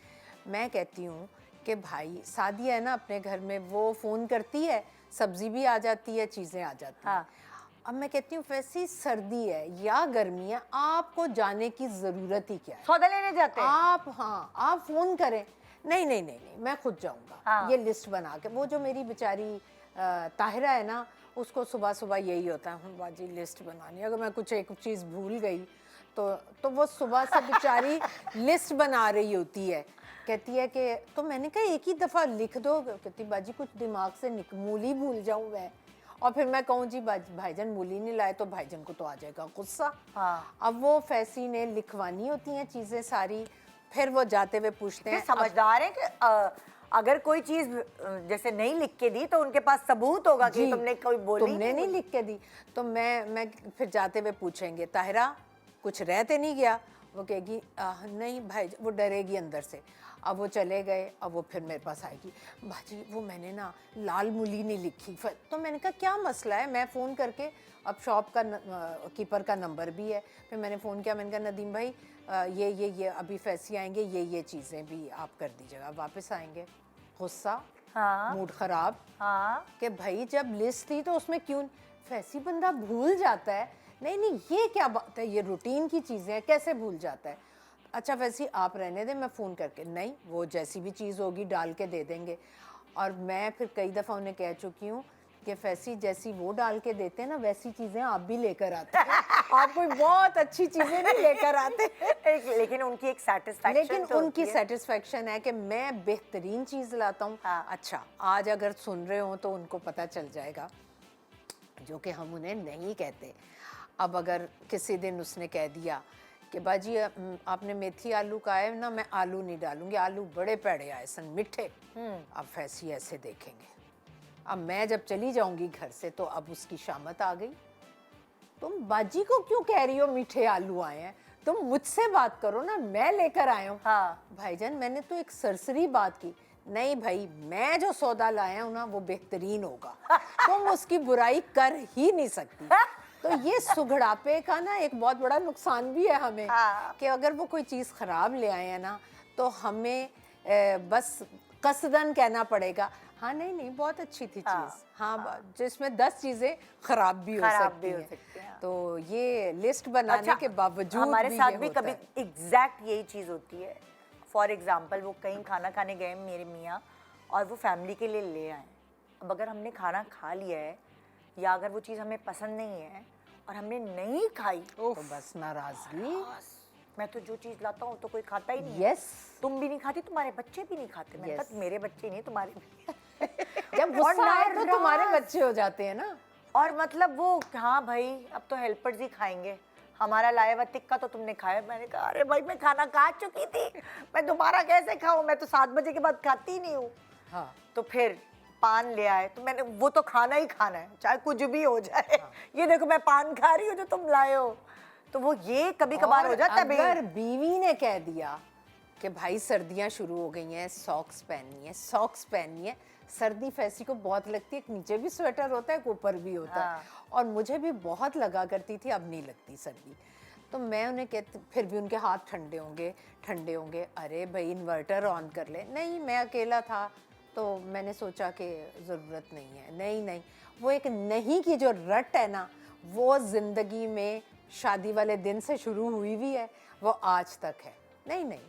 मैं कहती हूँ कि भाई सादिया है ना अपने घर में, वो फ़ोन करती है, सब्जी भी आ जाती है, चीज़ें आ जाती हैं। हाँ। अब मैं कहती हूँ फैसी, सर्दी है या गर्मी है, आपको जाने की ज़रूरत ही क्या है? सौदा लेने जाते हैं। आप फोन करें। नहीं, मैं खुद जाऊंगा। हाँ। ये लिस्ट बना के, वो जो मेरी बेचारी ताहिरा है ना, उसको सुबह सुबह यही होता है, बाजी लिस्ट बनानी। अगर मैं कुछ एक चीज़ भूल गई तो वो सुबह से बेचारी लिस्ट बना रही होती है। कहती है कि, तो मैंने कहा एक ही दफ़ा लिख दो। कहती बाजी कुछ दिमाग से मूली भूल जाऊँ मैं, और फिर मैं कहूँ जी भाईजान मूली नहीं लाए, तो भाईजान को तो आ जाएगा गुस्सा। हाँ। अब वो फैसी ने लिखवानी होती हैं चीज़ें सारी, फिर वो जाते हुए पूछते हैं। समझदार है कि अगर कोई चीज जैसे नहीं लिख के दी तो उनके पास सबूत होगा कि तुमने कोई बोली, तुमने नहीं लिख के दी। तो मैं फिर जाते हुए पूछेंगे, ताहिरा कुछ रहते नहीं गया? वो कहेगी नहीं भाई, वो डरेगी अंदर से। अब वो चले गए, अब वो फिर मेरे पास आएगी, भाजी वो मैंने ना लाल मूली नहीं लिखी। फिर तो मैंने कहा क्या मसला है? मैं फ़ोन करके, अब शॉप का कीपर का नंबर भी है, फिर मैंने फ़ोन किया, मैंने कहा नदीम भाई ये अभी फैसी आएंगे, ये चीज़ें भी आप कर दीजिएगा, वापस आएंगे। गुस्सा, हाँ। मूड ख़राब। हाँ। कि भाई जब लिस्ट थी तो उसमें क्यों? फैसी बंदा भूल जाता है। नहीं ये क्या बात है, ये रूटीन की चीज़ें हैं, कैसे भूल जाता है? अच्छा वैसी आप रहने दें, मैं फ़ोन करके, नहीं वो जैसी भी चीज़ होगी डाल के दे देंगे। और मैं फिर कई दफ़ा उन्हें कह चुकी हूँ कि फैसी जैसी वो डाल के देते हैं ना, वैसी चीज़ें आप भी लेकर आते हैं। आप कोई बहुत अच्छी चीज़ें नहीं लेकर आते। लेकिन उनकी एक सेटिस्फैक्शन, लेकिन उनकी सेटिस्फैक्शन है कि मैं बेहतरीन चीज़ लाता हूँ। हाँ। अच्छा आज अगर सुन रहे हो तो उनको पता चल जाएगा, जो कि हम उन्हें नहीं कहते। अब अगर किसी दिन उसने कह दिया कि बाजी आपने मेथी आलू का है ना, मैं आलू नहीं डालूंगी, आलू बड़े पेड़े आए सन मीठे। अब फैसी ऐसे देखेंगे। अब मैं जब चली जाऊंगी घर से तो अब उसकी शामत आ गई, तुम बाजी को क्यों कह रही हो मीठे आलू आए हैं? तुम मुझसे बात करो ना, मैं लेकर आया हूँ। हाँ। भाईजान मैंने तो एक सरसरी बात की। नहीं भाई, मैं जो सौदा लाया हूँ ना वो बेहतरीन होगा, तुम उसकी बुराई कर ही नहीं सकती। तो ये सुघड़ापे का ना एक बहुत बड़ा नुकसान भी है हमें। हाँ। कि अगर वो कोई चीज़ ख़राब ले आए हैं ना, तो हमें बस कसदन कहना पड़ेगा, हाँ नहीं नहीं बहुत अच्छी थी हाँ, चीज। हाँ, जिसमें 10 चीजें खराब भी हो सकती हैं। तो ये लिस्ट बनाने के बावजूद हमारे भी साथ ये भी होता कभी है। एग्जैक्ट यही चीज़ होती है। फॉर एग्जाम्पल वो कहीं खाना खाने गए मेरे मियाँ और वो फैमिली के लिए ले आए। अब अगर हमने खाना खा लिया है या अगर वो चीज़ हमें पसंद नहीं है और हमने नहीं खाई तो बस नाराजगी। मैं तो जो चीज़ लाता हूँ तो कोई खाता ही नहीं है। यस, तुम भी नहीं खाती, तुम्हारे बच्चे भी नहीं खाते। मैंने Yes. कहा मेरे बच्चे नहीं तुम्हारे भी। जब और गुस्सा आए तो नाराज। तुम्हारे बच्चे हो जाते हैं ना। और मतलब वो हाँ भाई अब तो हेल्पर्स ही खाएंगे, हमारा लाया हुआ टिक्का तो तुमने खाया। मैंने कहा अरे भाई मैं खाना खा चुकी थी, मैं दोबारा कैसे खाऊं, मैं तो 7 बजे के बाद खाती ही नहीं हूँ। हाँ, तो फिर पान ले आए तो मैंने वो तो खाना ही खाना है चाहे कुछ भी हो जाए। ये देखो मैं पान खा रही हूँ जो तुम लाए हो। तो वो ये कभी कभार और हो जाता है अगर भाई। बीवी ने कह दिया कि भाई सर्दियां शुरू हो गई हैं, सॉक्स पहननी है, सॉक्स पहननी है। सर्दी फैसी को बहुत लगती है, एक नीचे भी स्वेटर होता है, एक ऊपर भी होता है। और मुझे भी बहुत लगा करती थी, अब नहीं लगती सर्दी। तो मैं उन्हें कहती, फिर भी उनके हाथ ठंडे होंगे ठंडे होंगे। अरे भाई इन्वर्टर ऑन कर ले। नहीं, मैं अकेला था तो मैंने सोचा कि ज़रूरत नहीं है। नहीं नहीं, वो एक नहीं की जो रट है ना, वो ज़िंदगी में शादी वाले दिन से शुरू हुई भी है, वो आज तक है। नहीं नहीं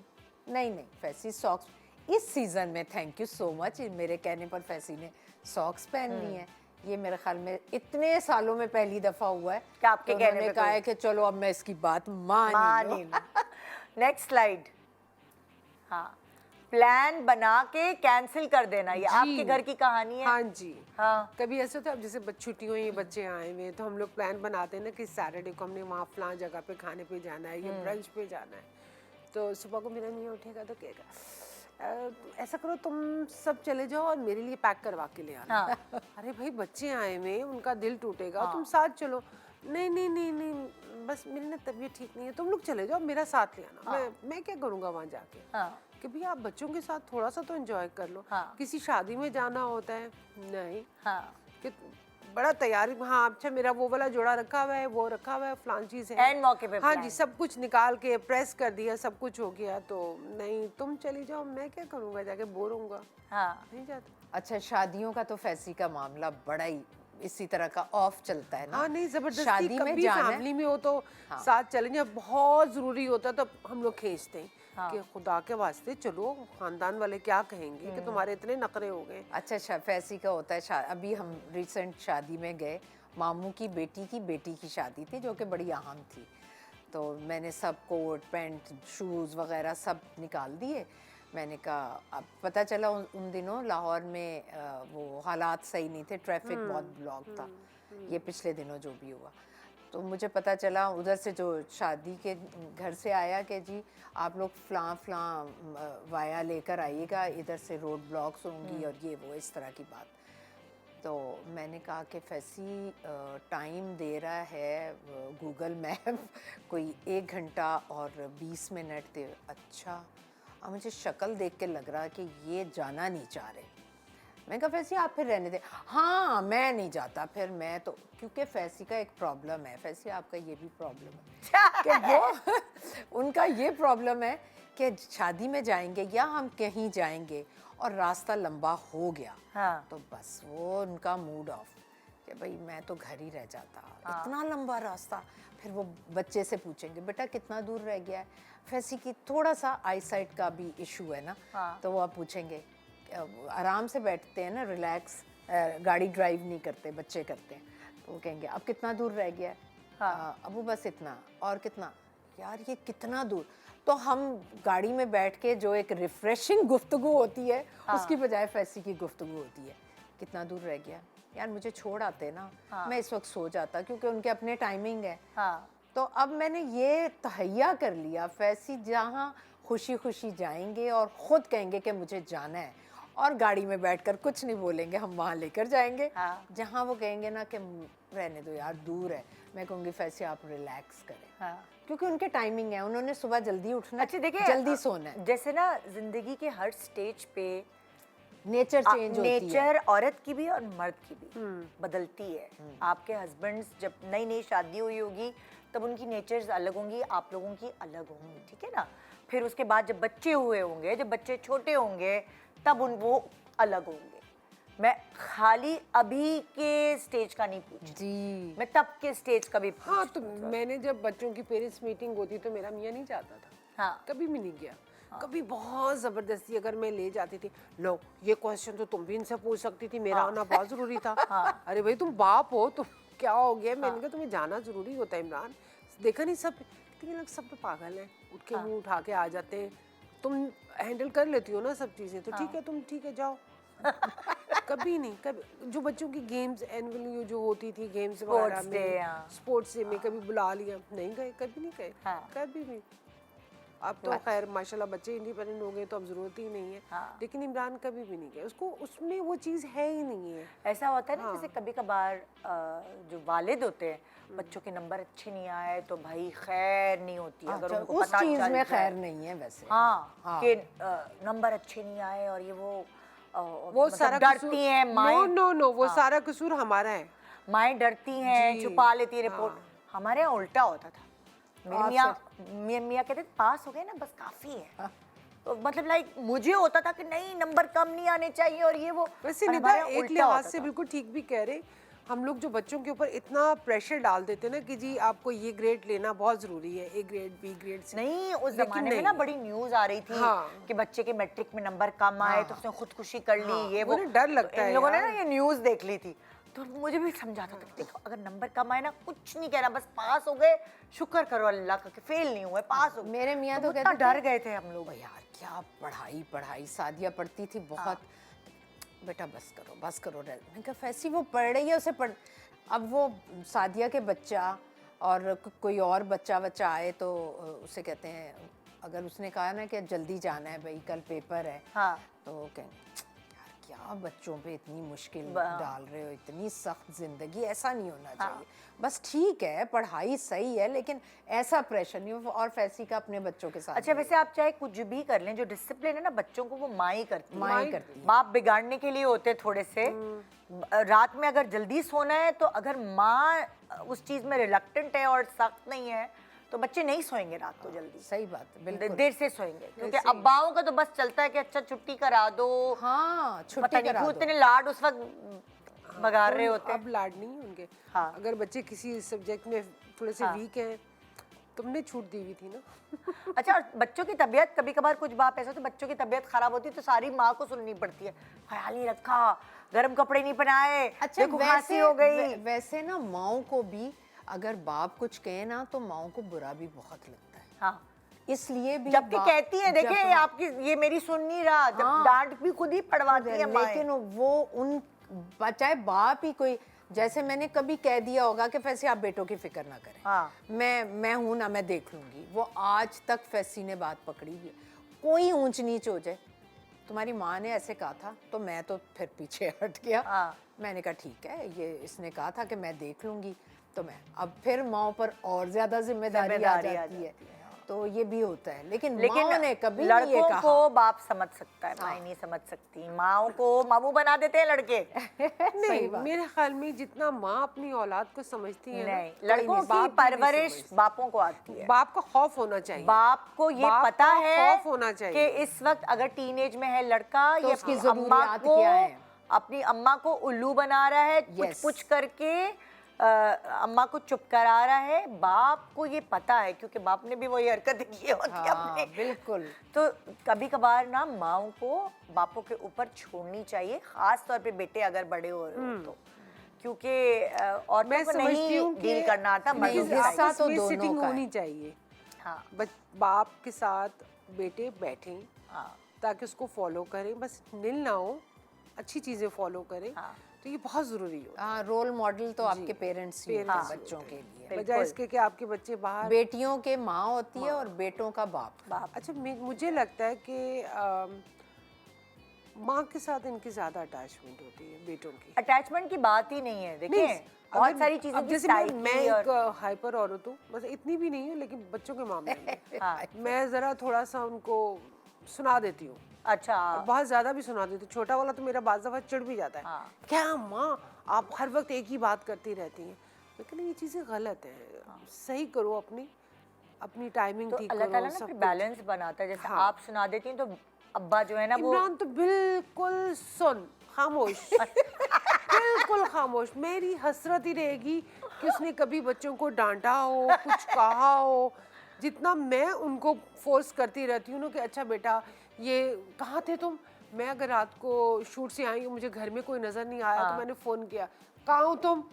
नहीं नहीं, फैसी सॉक्स इस सीज़न में, थैंक यू सो मच, मेरे कहने पर फैसी ने सॉक्स पहननी है। ये मेरे ख्याल में इतने सालों में पहली दफ़ा हुआ है कि आपके तो कहने उन्होंने पे कहा कोई- है कि चलो अब मैं इसकी बात मान ही लूं। Next slide. हाँ, प्लान बना के कैंसिल कर देना, ये जी। आपके घर की कहानी है। हाँ जी। हाँ। कभी ऐसे होता है, अब जैसे छुट्टी हुई, बच्चे आए हुए हैं, तो हम लोग प्लान बनाते हैं ना कि सैटरडे को हमने वहाँ फलां जगह पे खाने पे जाना है, ये ब्रंच पे जाना है। तो सुबह को मेरा मियाँ उठेगा तो कहेगा ऐसा करो तुम सब चले जाओ और मेरे लिए पैक करवा के ले आना। हाँ। अरे भाई बच्चे आए हुए हैं, उनका दिल टूटेगा, तुम साथ चलो। नहीं नहीं नहीं नहीं, बस मेरी ना तबीयत ठीक नहीं है, तुम लोग चले जाओ, मेरा साथ ले आना। मैं क्या करूँगा वहाँ जाके। हाँ। कि भैया आप बच्चों के साथ थोड़ा सा तो एंजॉय कर लो। हाँ। किसी शादी में जाना होता है, नहीं हाँ। कि बड़ा तैयारी, हाँ अच्छा मेरा वो वाला जोड़ा रखा हुआ है, वो रखा हुआ है, फलान चीज है, एंड मौके पे हाँ plan। जी, सब कुछ निकाल के प्रेस कर दिया, सब कुछ हो गया। तो नहीं तुम चली जाओ, मैं क्या करूँगा जाके, बोर होऊंगा, हाँ। नहीं जाता। अच्छा, शादियों का तो फैसी का मामला बड़ा ही इसी तरह का ऑफ चलता है ना। हाँ नहीं, जबरदस्ती शादी में कभी जाना है। फैमिली में हो तो साथ चलेंगे, बहुत जरूरी होता है तो हम लोग खींचते हैं कि खुदा के वास्ते चलो, खानदान वाले क्या कहेंगे कि तुम्हारे इतने नखरे हो गए। अच्छा, फैसी का होता है अभी हम रिसेंट शादी में गए, मामू की बेटी की शादी थी जो कि बड़ी अहम थी। तो मैंने सब कोट पैंट शूज़ वगैरह सब निकाल दिए। मैंने कहा, अब पता चला उन दिनों लाहौर में वो हालात सही नहीं थे, ट्रैफिक बहुत ब्लॉक था। ये पिछले दिनों जो भी हुआ, तो मुझे पता चला उधर से जो शादी के घर से आया कि जी आप लोग फलां वाया लेकर आइएगा, इधर से रोड ब्लॉक्स होंगी और ये वो इस तरह की बात। तो मैंने कहा कि फैसी टाइम दे रहा है गूगल मैप कोई 1 घंटा और 20 मिनट दे। अच्छा, अब मुझे शक्ल देख के लग रहा कि ये जाना नहीं चाह रहे। मैं कहा फैसी आप फिर रहने दे। हाँ मैं नहीं जाता फिर, मैं तो, क्योंकि फैसी का एक प्रॉब्लम है, फैसी आपका ये भी प्रॉब्लम है कि वो उनका ये प्रॉब्लम है कि शादी में जाएंगे या हम कहीं जाएंगे और रास्ता लंबा हो गया, हाँ। तो बस वो उनका मूड ऑफ कि भाई मैं तो घर ही रह जाता। इतना लंबा रास्ता, फिर वो बच्चे से पूछेंगे बेटा कितना दूर रह गया है। फैसी की थोड़ा सा आई साइट का भी इशू है ना, तो वो आप पूछेंगे, आराम से बैठते हैं ना, रिलैक्स, गाड़ी ड्राइव नहीं करते, बच्चे करते हैं, तो वो कहेंगे अब कितना दूर रह गया है। अबू बस इतना, और कितना, यार ये कितना दूर। तो हम गाड़ी में बैठ के जो एक रिफ्रेशिंग गुफ्तगू होती है, उसकी बजाय फैसी की गुफ्तगू होती है, कितना दूर रह गया यार, मुझे छोड़ आते ना, मैं इस वक्त सो जाता, क्योंकि उनके अपने टाइमिंग है। तो अब मैंने ये तहैया कर लिया, फैसी जहाँ खुशी खुशी जाएंगे और ख़ुद कहेंगे कि मुझे जाना है, और गाड़ी में बैठकर कुछ नहीं बोलेंगे, हम वहाँ लेकर जाएंगे। जहाँ वो कहेंगे ना कि रहने दो यार दूर है, मैं कहूँगी फैसी आप रिलैक्स करें, क्योंकि उनके टाइमिंग है, उन्होंने सुबह जल्दी उठना, अच्छा देखिए, जल्दी सोना है। जैसे ना जिंदगी के हर स्टेज पे नेचर चेंज होती है। नेचर औरत की भी और मर्द की भी बदलती है। आपके हस्बैंड्स जब नई नई शादी हुई होगी तब उनकी नेचर्स अलग होंगी, आप लोगों की अलग होंगी, ठीक है ना। फिर उसके बाद जब बच्चे हुए होंगे, जब बच्चे छोटे होंगे, तब वो अलग होंगे। मैं खाली अभी के स्टेज का नहीं पूछ, जी मैं तब के स्टेज का भी पूछ। हाँ, तो मैंने जब बच्चों की पेरेंट्स मीटिंग होती तो मेरा मियाँ नहीं जाता था, हाँ कभी भी नहीं गया। कभी बहुत जबरदस्ती अगर मैं ले जाती थी, लो ये क्वेश्चन तो तुम भी इनसे पूछ सकती थी, मेरा आना बहुत जरूरी था। अरे भाई तुम बाप हो, तुम क्या हो गया? मैंने कहा तुम्हें जाना जरूरी होता है इमरान, देखा नहीं सब कितने लोग सब तो पागल हैं, उठ के मुंह उठा के आ जाते हैं, तुम हैंडल कर लेती हो ना सब चीजें, तो ठीक है तुम ठीक है जाओ। कभी नहीं, कभी जो बच्चों की गेम्स एनुअली जो होती थी गेम्स वगैरह Sports day, हाँ। में, स्पोर्ट्स डे में कभी बुला लिया, नहीं गए, कभी नहीं गए, हाँ। कभी भी। अब तो खैर माशाल्लाह बच्चे इंडिपेंडेंट हो गए तो अब जरूरत ही नहीं है, हाँ। लेकिन इमरान कभी भी नहीं गए, उसको उसमें वो चीज़ है ही नहीं है। ऐसा होता है ना, जैसे कभी कभार जो वालिद होते हैं, बच्चों के नंबर अच्छे नहीं आए तो भाई खैर नहीं होती, अगर अच्छा, उनको उस पता चीज चल में जाए। खैर नहीं है वैसे। हाँ, कि नंबर अच्छे नहीं आए और ये वो वो मतलब सारा डरती हैं माएँ, नो वो सारा कसूर हमारा है। माएँ डरती हैं, जी, छुपा लेती है रिपोर्ट। हमारे यहाँ उल्टा होता था, मेरे अच्छा। मियाँ कहते थे पास हो गए ना बस काफी है। तो मतलब लाइक मुझे होता था कि नहीं नंबर कम नहीं आने चाहिए और ये वो, वैसे और निदा हमारे यहाँ एक उल्टा लिहाज होता से था। बिल्कुल ठीक भी कह रहे, हम लोग जो बच्चों के ऊपर इतना प्रेशर डाल देते हैं ना कि जी आपको ये ग्रेड लेना बहुत जरूरी है, ए ग्रेड बी ग्रेड से। नहीं, उस लेकिन जमाने में नहीं। ना बड़ी न्यूज आ रही थी हाँ। कि बच्चे के मैट्रिक में नंबर कम आए तो उसने खुदकुशी कर ली, ये वो वो ना डर लगता तो इन है लोगों ने यार। ना ये न्यूज देख ली थी, तो मुझे भी समझाता था कि देखो अगर नंबर कम आए ना कुछ नहीं कहना, बस पास हो गए, शुक्र करो अल्लाह का कि फेल नहीं हुए, पास हो गए। मेरे मियाँ तो इतना कहते डर थे, गए थे हम लोग। यार क्या पढ़ाई पढ़ाई, सादिया पढ़ती थी बहुत, बेटा बस करो मैंने कहा फैसी वो पढ़ रही है, उसे पढ़। अब वो सादिया के बच्चा और कोई और बच्चा आए तो उसे कहते हैं, अगर उसने कहा ना कि जल्दी जाना है भाई कल पेपर है, हाँ। तो कहेंगे यार क्या बच्चों पे इतनी मुश्किल डाल रहे हो, इतनी सख्त जिंदगी, ऐसा नहीं होना चाहिए। बस ठीक है पढ़ाई सही है लेकिन ऐसा प्रेशर नहीं हो। और फैसी का अपने बच्चों के साथ अच्छा, वैसे आप चाहे कुछ भी कर लें, जो डिसिप्लिन है ना बच्चों को वो माँ ही करती है। माँ ही करती है। बाप बिगाड़ने के लिए होते थोड़े से। रात में अगर जल्दी सोना है तो अगर माँ उस चीज में रिलक्टेंट है और सख्त नहीं है तो बच्चे नहीं सोएंगे रात को जल्दी, सही बात है, बिल्कुल। देर से सोएंगे, क्योंकि अब्बाओं का तो बस चलता है कि अच्छा छुट्टी करा दो, हाँ पता छुट्टी नहीं करा क्यों दो। इतने लाड उस वक्त बगा रहे होते हैं। अब लाड नहीं उनके। हाँ। अगर बच्चे किसी सब्जेक्ट में थोड़े से वीक हैं, तुमने छूट दी हुई थी ना। अच्छा, और बच्चों की तबीयत कभी कभार कुछ बाप ऐसा, तो बच्चों की तबीयत खराब होती है तो सारी माँ को सुननी पड़ती है, ख्याल नहीं रखा, गर्म कपड़े नहीं पहनाए, अच्छा देखो खांसी हो गई। वैसे ना माओ को भी अगर बाप कुछ कहे ना तो माओ को बुरा भी बहुत लगता है। हाँ, इसलिए भी जबकि कहती है देखे जब- आपकी ये मेरी सुन नहीं रहा, जब हाँ। डांट भी खुद ही पड़वाती है माएं। लेकिन वो उन चाहे बाप ही कोई, जैसे मैंने कभी कह दिया होगा कि फैसी आप बेटों की फिक्र ना करें, हाँ। मैं हूं ना, मैं देख लूंगी, वो आज तक फैसी ने बात पकड़ी हुई है। कोई ऊंच नीच हो जाए, तुम्हारी माँ ने ऐसे कहा था, तो मैं तो फिर पीछे हट गया। हाँ। मैंने कहा ठीक है, ये इसने कहा था कि मैं देख लूंगी, तो मैं अब फिर माँ पर और ज्यादा जिम्मेदारी आ जिम्मेदारी आ जाती है, तो ये भी होता है। लेकिन लेकिन माँ ने कभी नहीं ये लड़कों कहा। को बाप समझ सकता है, माएं नहीं समझ सकती। माओ को मामू बना देते हैं लड़के। नहीं, मेरे ख्याल में जितना माँ अपनी औलाद को समझती है ना, नहीं, लड़कों की बाप भी नहीं परवरिश समझते। बापों को आती है। बाप का खौफ होना चाहिए। बाप को ये बाप पता का है खौफ होना कि चाहिए। इस वक्त अगर टीनेज में है लड़का, तो ये उसकी अपनी अम्मा ज़रूरियात को, क्या हैं? अपनी अम्मा को उल्लू बना रहा है, Yes. कुछ पुछ करके अम्मा को चुप करा रहा है। बाप को ये पता है क्योंकि बाप ने भी वही हरकत की होती है हाँ, अपने। बिल्कुल। तो कभी कभार ना माओं को बापों के ऊपर छोड़नी चाहिए, खास तौर पे बेटे अगर बड़े हो रहे हो तो, क्योंकि औरतों मैं को समझती नहीं हूँ डील करना आता, नहीं, मर्दों के हिस्सा साथ। तो आपस में दोनों सिटिंग का है। होनी चाहिए। हाँ, बाप के साथ बेटे बैठें हाँ, ताकि उसको फॉलो करें, बस नील ना हो, अच्छी चीजें फॉलो करें। हाँ। तो ये बहुत जरूरी होता हाँ, रोल मॉडल तो आपके पेरेंट्स ही होते हैं पेरेंट्स ही बच्चों होते के हैं। लिए। है, बजाय बिल्कुल। इसके कि आपके बच्चे बाहर। बेटियों के माँ होती है और बेटों का बाप। अच्छा, मुझे लगता है कि माँ के साथ इनकी ज्यादा अटैचमेंट होती है बेटों की। अटैचमेंट की बात ही नहीं है, देखिए नहीं, बहुत अगर- सारी चीजों अब की जैसे psyche मैं और एक हाइपर औरत हूँ, बस इतनी भी नहीं हूँ, लेकिन बच्चों के मामले में हाँ, मैं जरा थोड़ा सा उनको सुना देती हूँ, अच्छा, और बहुत ज्यादा भी सुना देती हूँ। छोटा वाला तो मेरा बाज़ दफा चिढ़ भी जाता है, हाँ। क्या माँ आप हर वक्त एक ही बात करती रहती हैं। लेकिन ये चीजें गलत है, सही करो, अपनी टाइमिंग तो ठीक अल्लाह करो, ताला ना सब फिर कुछ। बैलेंस बनाता है। जैसे हाँ। आप सुना देती हैं तो अब्बा जो है ना वो इमरान तो बिल्कुल सुन, खामोश बिल्कुल खामोश। मेरी हसरत ही रहेगी कि उसने कभी बच्चों को डांटा हो, कुछ कहा हो। जितना मैं उनको फोर्स करती रहती हूँ ना कि अच्छा बेटा ये कहाँ थे तुम, मैं अगर रात को शूट से आई हूँ, मुझे घर में कोई नजर नहीं आया तो मैंने फोन किया, कहाँ हो तुम,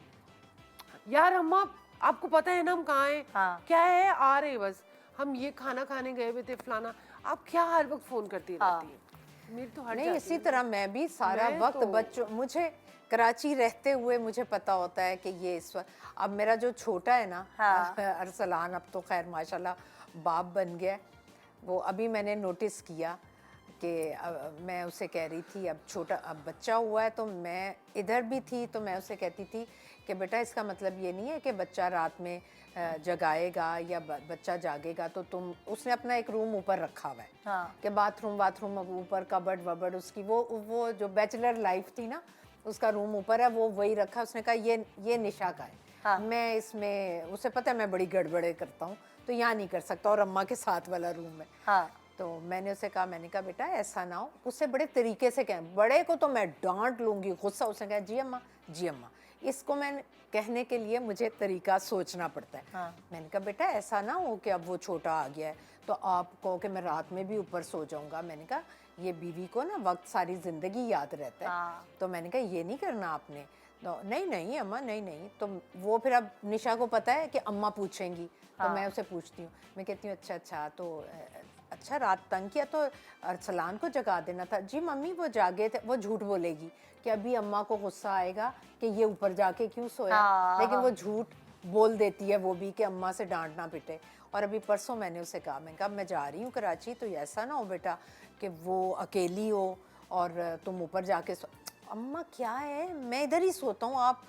यार अम्मा आपको पता है ना हम कहाँ हैं, क्या है आ रहे हैं बस, हम ये खाना खाने गए हुए थे फलाना, आप क्या हर वक्त फोन करती रहती है। मेरी तो हट नहीं, जाती इसी है। तरह मैं भी सारा मैं वक्त तो- बच्चों, मुझे कराची रहते हुए मुझे पता होता है कि ये इस वक्त, अब मेरा जो छोटा है ना अरसलान, अब तो खैर माशाल्लाह बाप बन गया है। वो अभी मैंने नोटिस किया कि मैं उसे कह रही थी, अब छोटा अब बच्चा हुआ है, तो मैं इधर भी थी तो मैं उसे कहती थी कि बेटा इसका मतलब ये नहीं है कि बच्चा रात में जगाएगा या बच्चा जागेगा तो तुम, उसने अपना एक रूम ऊपर रखा हुआ है कि बाथरूम अब ऊपर, कबर्ड वबर्ड उसकी, वो जो बैचलर लाइफ थी ना, उसका रूम ऊपर है, वो वही रखा। उसने कहा ये निशा का है, मैं इसमें, उसे पता है मैं बड़ी गड़बड़े करता हूँ तो यहाँ नहीं कर सकता, और अम्मा के साथ वाला रूम है। तो मैंने उसे कहा, मैंने कहा बेटा ऐसा ना हो, उससे बड़े तरीके से कहें, बड़े को तो मैं डांट लूंगी, गुस्सा। उसने कहा जी अम्मा, जी अम्मा। इसको मैं कहने के लिए मुझे तरीका सोचना पड़ता है। मैंने कहा बेटा ऐसा ना हो कि अब वो छोटा आ गया है तो आप कहो कि मैं रात में भी ऊपर सो जाऊंगा। मैंने कहा ये बीवी को ना वक्त सारी जिंदगी याद रहता है, तो मैंने कहा ये नहीं करना आपने। तो नहीं अम्मा, नहीं। तो वो फिर, अब निशा को पता है कि अम्मा पूछेंगी, तो मैं उसे पूछती हूँ, मैं कहती हूँ अच्छा तो अच्छा रात तंग किया तो अरसलान को जगा देना था। जी मम्मी वो जागे थे। वो झूठ बोलेगी कि अभी अम्मा को गुस्सा आएगा कि ये ऊपर जाके क्यों सोया, लेकिन वो झूठ बोल देती है वो भी कि अम्मा से डांट ना पिटे। और अभी परसों मैंने उसे कहा, मैंने कहा मैं जा रही हूँ कराची, तो ऐसा ना हो बेटा कि वो अकेली हो और तुम ऊपर जाके सो। अम्मा क्या है, मैं इधर ही सोता हूँ, आप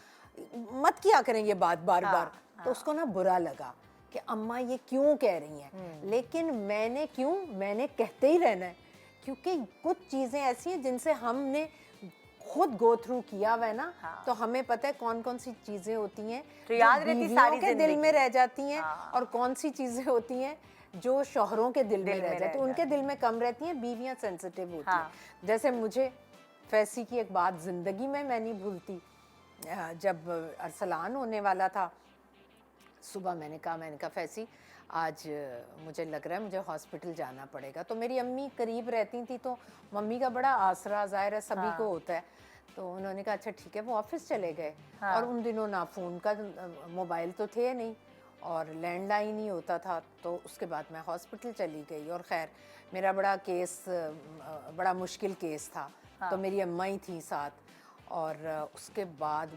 मत किया करें ये बात बार बार। तो उसको ना बुरा लगा कि अम्मा ये क्यों कह रही हैं, लेकिन मैंने कहते ही रहना है, क्योंकि कुछ चीज़ें ऐसी हैं जिनसे हमने खुद गो थ्रू किया हुआ है ना, तो हमें पता है कौन कौन सी चीज़ें होती हैं तो याद रहती बीवियों सारी के दिल जिंदगी। में रह जाती हैं, और कौन सी चीज़ें होती हैं जो शौहरों के दिल में रह जाती हैं। उनके दिल में कम रहती हैं, बीवियाँ सेंसिटिव होती हैं। जैसे मुझे फैसी की एक बात ज़िंदगी में मैं नहीं भूलती, जब अरसलान होने वाला था, सुबह मैंने कहा फैसी आज मुझे लग रहा है मुझे हॉस्पिटल जाना पड़ेगा। तो मेरी अम्मी करीब रहती थी, तो मम्मी का बड़ा आसरा ज़ाहिर है सभी को होता है। तो उन्होंने कहा अच्छा ठीक है, वो ऑफिस चले गए। और उन दिनों ना फ़ोन का मोबाइल तो थे नहीं और लैंडलाइन ही होता था। तो उसके बाद मैं हॉस्पिटल चली गई, और ख़ैर मेरा बड़ा मुश्किल केस था। तो मेरी अम्मा ही थी साथ, और उसके बाद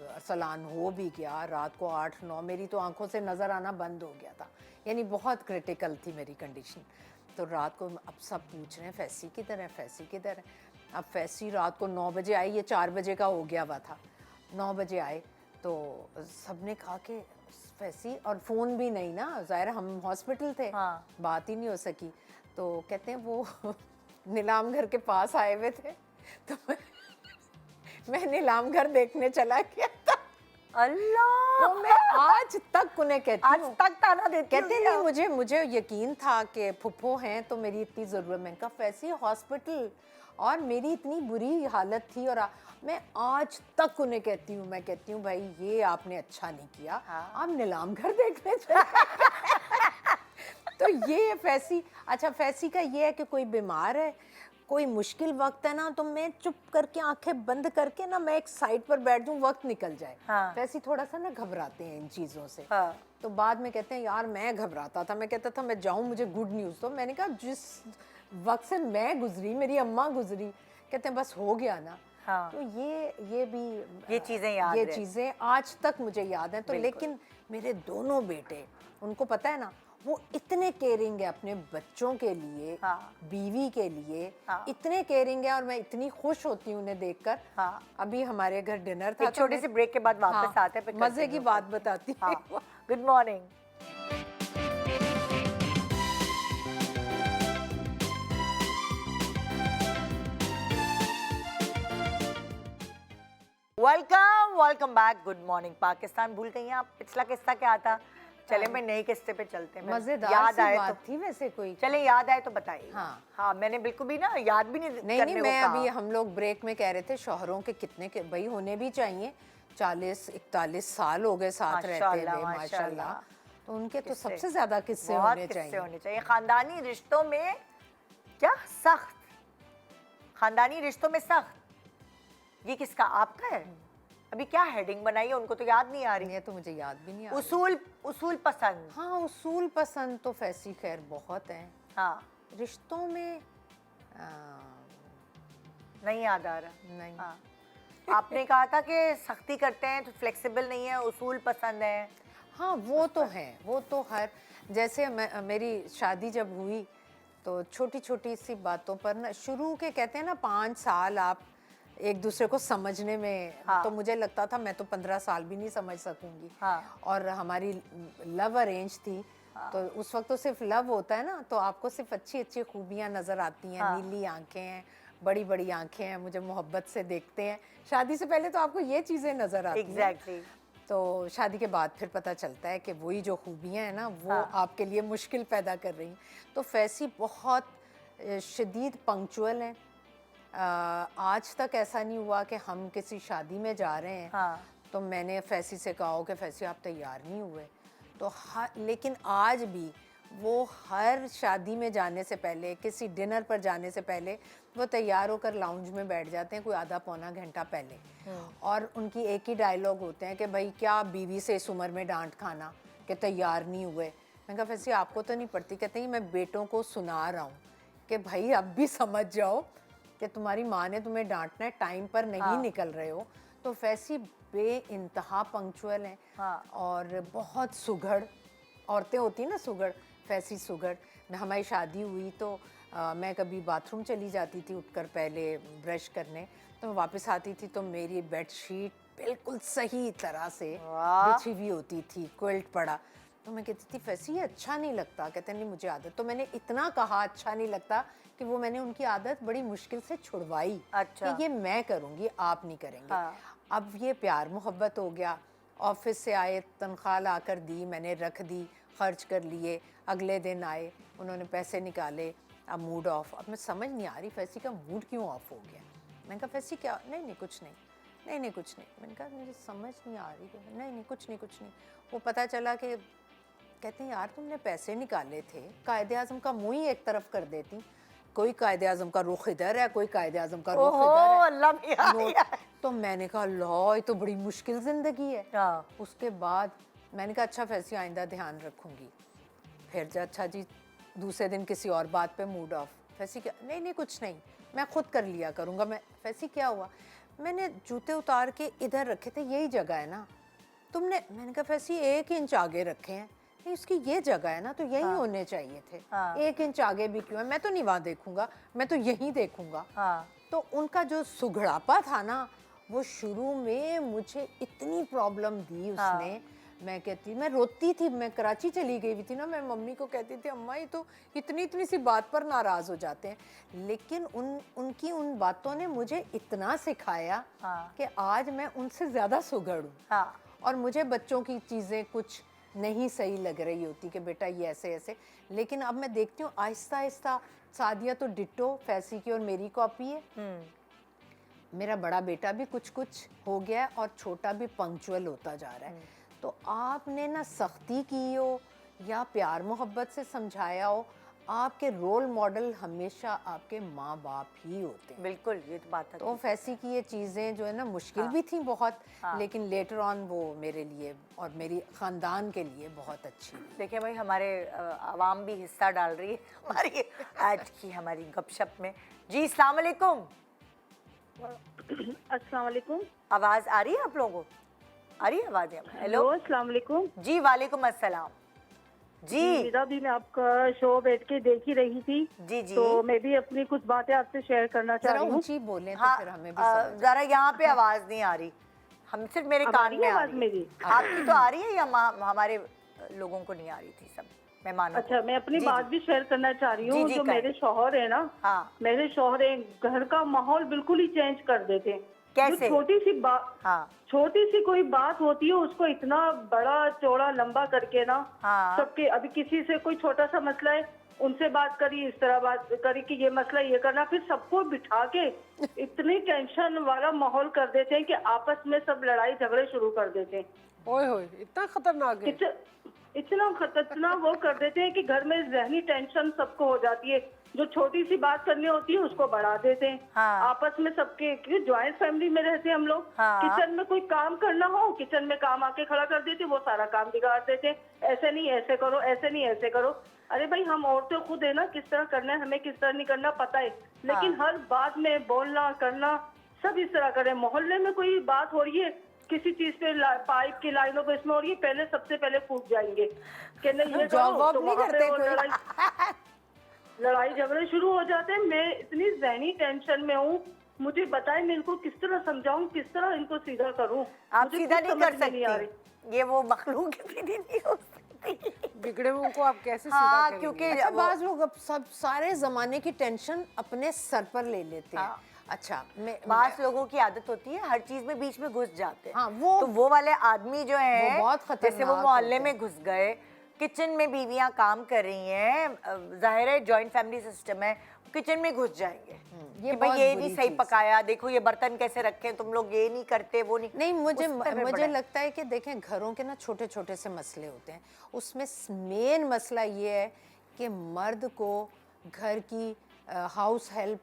अरसलान हो भी गया, रात को 8-9 मेरी तो आंखों से नज़र आना बंद हो गया था, यानी बहुत क्रिटिकल थी मेरी कंडीशन। तो रात को अब सब पूछ रहे हैं फैसी किधर है। अब फैसी रात को 9 बजे आई, ये 4 बजे का हो गया हुआ था। 9 बजे आए तो सब ने कहा कि फैसी, और फ़ोन भी नहीं ना, ज़ाहिर हम हॉस्पिटल थे, बात ही नहीं हो सकी। तो कहते हैं वो नीलाम घर के पास आए हुए थे, तो मैं नीलाम घर देखने चला गया था। अल्लाह, तो मैं आज तक उन्हें कहती आज हूँ, तक ताना देती कहते हूँ नहीं, मुझे यकीन था कि फुफ्फो हैं तो मेरी इतनी ज़रूरत। मैंने कहा फैसी हॉस्पिटल, और मेरी इतनी बुरी हालत थी, और मैं आज तक उन्हें कहती हूँ भाई ये आपने अच्छा नहीं किया, आप नीलाम घर देखने चले। तो ये फैसी, अच्छा फैसी का ये है कि कोई बीमार है, कोई मुश्किल वक्त है ना, तो मैं चुप करके आंखें बंद करके ना मैं एक साइड पर बैठ जाऊं, वक्त निकल जाए। फैसी थोड़ा सा ना घबराते हैं इन चीज़ों से। तो बाद में कहते हैं यार मैं घबराता था, मैं कहता था मैं जाऊं मुझे गुड न्यूज़। तो मैंने कहा जिस वक्त से मैं गुजरी, मेरी अम्मा गुजरी, कहते हैं बस हो गया ना। तो ये भी ये चीज़ें आज तक मुझे याद हैं। तो लेकिन मेरे दोनों बेटे, उनको पता है ना, वो इतने केयरिंग है अपने बच्चों के लिए, बीवी के लिए, इतने केयरिंग है, और मैं इतनी खुश होती हूँ उन्हें देखकर। अभी हमारे घर डिनर था, छोटे से ब्रेक के बाद वापस आते हैं, मजे की बात बताती हूँ। Good morning. Welcome back, good morning Pakistan. भूल गई हैं आप पिछला किस्सा क्या था? चले मैं नई किस्से पे चलते हैं, मजेदार याद सी आए बात तो थी वैसे कोई। चले याद आए तो बताइए। हाँ। हाँ, मैंने बिल्कुल भी ना याद भी नहीं नहीं करने नहीं, को मैं कहा। अभी हम लोग ब्रेक में कह रहे थे शौहरों के कितने के भाई होने भी चाहिए, 40-41 साल हो गए साथ रहते माशाल्लाह, हुए माशाल्लाह। माशाल्लाह, तो उनके तो किस्से। सबसे ज्यादा किस्से बहुत होने किस्से चाहिए। होने चाहिए खानदानी रिश्तों में। क्या सख्त, खानदानी रिश्तों में सख्त, ये किसका, आपका है? अभी क्या हेडिंग बनाई है, उनको तो याद नहीं आ रही। ये तो मुझे याद भी नहीं आ रही। उसूल, उसूल पसंद। हाँ, उसूल पसंद तो फैसी खैर बहुत है। हाँ, रिश्तों में नहीं याद आ रहा। नहीं। हाँ, आपने कहा था कि सख्ती करते हैं तो फ्लेक्सिबल नहीं है, उसूल पसंद है। हाँ, वो तो है, वो तो हर, जैसे मेरी शादी जब हुई तो छोटी छोटी सी बातों पर ना, शुरू के कहते हैं ना 5 साल आप एक दूसरे को समझने में, हाँ। तो मुझे लगता था मैं तो 15 साल भी नहीं समझ सकूंगी। हाँ। और हमारी लव अरेंज थी। तो उस वक्त तो सिर्फ लव होता है ना, तो आपको सिर्फ अच्छी अच्छी खूबियाँ नज़र आती हैं। हाँ। नीली आंखें हैं, बड़ी बड़ी आंखें हैं, मुझे मोहब्बत से देखते हैं। शादी से पहले तो आपको ये चीज़ें नज़र आती हैं। एग्जैक्टली। तो शादी के बाद फिर पता चलता है कि वही जो खूबियाँ हैं ना, वो हाँ। आपके लिए मुश्किल पैदा कर रही हैं। तो फैसी बहुत शदीद पंक्चुअल हैं। आज तक ऐसा नहीं हुआ कि हम किसी शादी में जा रहे हैं हाँ। तो मैंने फैसी से कहा हो कि फैसी आप तैयार नहीं हुए। तो लेकिन आज भी वो हर शादी में जाने से पहले, किसी डिनर पर जाने से पहले वो तैयार होकर लाउंज में बैठ जाते हैं कोई आधा पौना घंटा पहले। और उनकी एक ही डायलॉग होते हैं कि भाई क्या बीवी से इस उम्र में डांट खाना कि तैयार नहीं हुए। मैं कहा फैसी आपको तो नहीं पड़ती। कहते हैं मैं बेटों को सुना रहा हूँ कि भाई अब भी समझ जाओ कि तुम्हारी माँ ने तुम्हें डांटना है, टाइम पर नहीं निकल रहे हो। तो फैसी बे इंतहा पंक्चुअल हैं। हाँ। और बहुत सुघड़ औरतें होती हैं ना, सुघड़, फैसी सुघड़। मैं हमारी शादी हुई तो मैं कभी बाथरूम चली जाती थी उठकर पहले ब्रश करने, तो मैं वापस आती थी तो मेरी बेडशीट बिल्कुल सही तरह से बिछी हुई होती थी, क्विल्ट पड़ा। तो मैं कहती थी फैसी ये अच्छा नहीं लगता। कहते नहीं मुझे आदत। तो मैंने इतना कहा अच्छा नहीं लगता कि वो मैंने उनकी आदत बड़ी मुश्किल से छुड़वाई। अच्छा। कि ये मैं करूँगी, आप नहीं करेंगे। हाँ। अब ये प्यार मोहब्बत हो गया। ऑफिस से आए, तनख्वाह ला कर दी, मैंने रख दी, खर्च कर लिए। अगले दिन आए, उन्होंने पैसे निकाले, अब मूड ऑफ। अब मैं समझ नहीं आ रही फैसी का मूड क्यों ऑफ हो गया। मैंने कहा फैसी क्या? नहीं नहीं कुछ नहीं, नहीं नहीं कुछ नहीं। मैंने कहा मुझे समझ नहीं आ रही। नहीं नहीं कुछ नहीं, कुछ नहीं। वो पता चला कि कहते हैं यार तुमने पैसे निकाले थे, कायदे आज़म का मुँह ही एक तरफ कर देती। कोई कायदे आज़म का रुख इधर है, कोई कायदे आज़म का रुख इधर है। अल्लाह मियां नोट। तो मैंने कहा लो ये तो बड़ी मुश्किल ज़िंदगी है। हाँ। उसके बाद मैंने कहा अच्छा फैसी आइंदा ध्यान रखूँगी। फिर जो अच्छा जी दूसरे दिन किसी और बात पे मूड ऑफ। फैसी क्या? नहीं नहीं कुछ नहीं, मैं खुद कर लिया करूँगा। मैं फैसी क्या हुआ? मैंने जूते उतार के इधर रखे थे, यही जगह है ना तुमने। मैंने कहा फैसी 1 इंच आगे रखे हैं। नहीं उसकी ये जगह है ना, तो यही होने चाहिए थे। 1 इंच आगे भी क्यों है? मैं तो नहीं वहाँ देखूंगा, मैं तो यहीं देखूंगा। हाँ। तो उनका जो सुघड़ापा था ना, वो शुरू में मुझे इतनी प्रॉब्लम दी उसने। मैं कहती, मैं रोती थी। मैं कराची चली गई हुई थी ना, मैं मम्मी को कहती थी अम्मा ये तो इतनी इतनी सी बात पर नाराज़ हो जाते हैं। लेकिन उनकी उन बातों ने मुझे इतना सिखाया कि आज मैं उनसे ज़्यादा सुघड़ हूँ। और मुझे बच्चों की चीज़ें कुछ नहीं सही लग रही होती कि बेटा ये ऐसे ऐसे। लेकिन अब मैं देखती हूँ आहिस्ता आहिस्ता सादिया तो डिट्टो फैसी की और मेरी कॉपी है। मेरा बड़ा बेटा भी कुछ कुछ हो गया है और छोटा भी पंक्चुअल होता जा रहा है। तो आपने ना सख्ती की हो या प्यार मोहब्बत से समझाया हो, आपके रोल मॉडल हमेशा आपके माँ बाप ही होते हैं। बिल्कुल, ये तो बात है। तो फैसी की ये चीज़ें जो है ना मुश्किल भी थी बहुत। लेकिन लेटर ऑन वो मेरे लिए और मेरी ख़ानदान के लिए बहुत अच्छी। देखिए भाई हमारे आवाम भी हिस्सा डाल रही है हमारी आज की हमारी गपशप में। जी अस्सलाम वालेकुम। अस्सलाम वालेकुम। आवाज़ आ रही है आप लोगों को? आ रही है आवाज़? हेलो अस्सलाम वालेकुम। जी वालेकुम अस्सलाम। जी मेरा भी मैं आपका शो बैठ के देख ही रही थी। जी जी। तो मैं भी अपनी कुछ बातें आपसे शेयर करना चाह जरा रही हूँ। ऊंची बोलें तो हाँ, फिर हमें भी समझ जरा यहाँ पे आवाज़ नहीं आ रही, हम सिर्फ मेरे अब कान आ रही में है आ आवाज़ रही मेरी? है। आपकी तो आ रही है या हमारे लोगों को नहीं आ रही थी? सब मेहमानों अच्छा, मैं अपनी जी, बात भी शेयर करना चाह रही हूँ। जी, जो करें। मेरे शौहर है ना, हाँ। मेरे शौहर है घर का माहौल बिल्कुल ही चेंज कर देते। कैसे? छोटी सी बात, हाँ छोटी सी कोई बात होती है उसको इतना बड़ा चौड़ा लंबा करके ना, हाँ। सबके, अभी किसी से कोई छोटा सा मसला है, उनसे बात करी, इस तरह बात करी कि ये मसला ये करना, फिर सबको बिठा के इतनी टेंशन वाला माहौल कर देते हैं कि आपस में सब लड़ाई झगड़े शुरू कर देते हैं। ओए होए, इतना खतरनाक है। इतना खतरनाक वो कर देते हैं कि घर में जहनी टेंशन सबको हो जाती है। जो छोटी सी बात करनी होती है उसको बढ़ा देते हैं। हाँ। आपस में सबके, क्योंकि ज्वाइंट फैमिली में रहते हैं हम लोग। हाँ। किचन में कोई काम करना हो, किचन में काम आके खड़ा कर देते, वो सारा काम बिगाड़ देते। ऐसे नहीं ऐसे करो, ऐसे नहीं ऐसे करो। अरे भाई, हम औरतें खुद है ना, किस तरह करना है हमें, किस तरह नहीं करना पता है, लेकिन हर बात में बोलना करना सब इस तरह करें। मोहल्ले में कोई बात हो रही है, किसी चीज पे पाइप की लाइनों पे इसमें हो रही है, पहले सबसे पहले फूट जाएंगे कि नहीं ये जॉब करो, वॉब तो नहीं वहाँ पे करते वो कोई। लड़ाई झगड़े शुरू हो जाते हैं। मैं इतनी जहनी टेंशन में हूँ, मुझे बताए मैं इनको किस तरह समझाऊं, किस तरह इनको सीधा करूं। आप मुझे सीधा कुछ नहीं समझ कर में नहीं आ रही। सकती, ये वो मखलूक सीधी नहीं हो सकती। बिगड़े हुए को आप कैसे सीधा हाँ करेंगे? क्योंकि अच्छा, वो- बाज लोग अब सब सारे जमाने की टेंशन अपने सर पर ले लेते हैं। हाँ। अच्छा, मैं बास लोगों की आदत होती है हर चीज में बीच में घुस जाते हैं। हाँ, वो- तो वो वाले आदमी जो है, वो बहुत जैसे वो खतरनाक मोहल्ले होते में घुस गए, किचन में बीवियां काम कर रही हैं, जाहिर है जॉइंट फैमिली सिस्टम है, किचन में घुस जाएंगे ये कि भाई बहुत ये बुरी नहीं सही चीज़ पकाया, देखो ये बर्तन कैसे रखे तुम लोग, ये नहीं करते, वो नहीं। नहीं, मुझे उस पे फिर मुझे बड़ा- लगता है कि देखें, घरों के ना छोटे छोटे से मसले होते हैं, उसमें मेन मसला ये है कि मर्द को घर की हाउस हेल्प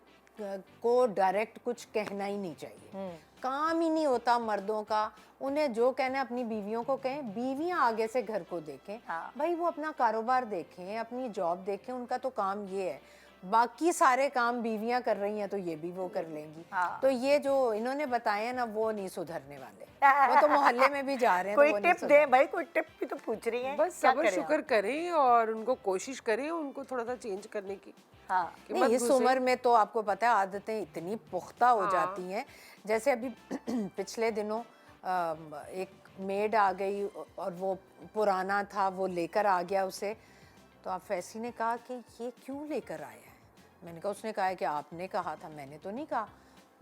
को डायरेक्ट कुछ कहना ही नहीं चाहिए। काम ही नहीं होता मर्दों का, उन्हें जो कहना है अपनी बीवियों को कहें, बीवियां आगे से घर को देखें। हाँ। भाई वो अपना कारोबार देखें, अपनी जॉब देखें, उनका तो काम ये है। बाकी सारे काम बीवियां कर रही हैं तो ये भी वो कर लेंगी। हाँ। तो ये जो इन्होंने बताया ना, वो नहीं सुधरने वाले। वो तो मोहल्ले में भी जा रहे हैं, कोई तो वो नहीं टिप सुधर- दे भाई, कोई टिप भी तो पूछ रही है। बस क्या सब्र करें शुक्र करें और उनको कोशिश करें उनको थोड़ा सा चेंज करने की। हाँ। कि नहीं, मत इस घुसे। उम्र में तो आपको पता है आदतें इतनी पुख्ता हो जाती हैं। जैसे अभी पिछले दिनों एक मेड आ गई और वो पुराना था, वो लेकर आ गया उसे। तो आप फैसी ने कहा कि ये क्यों लेकर आया है? मैंने कहा, उसने कहा है कि आपने कहा था। मैंने तो नहीं कहा।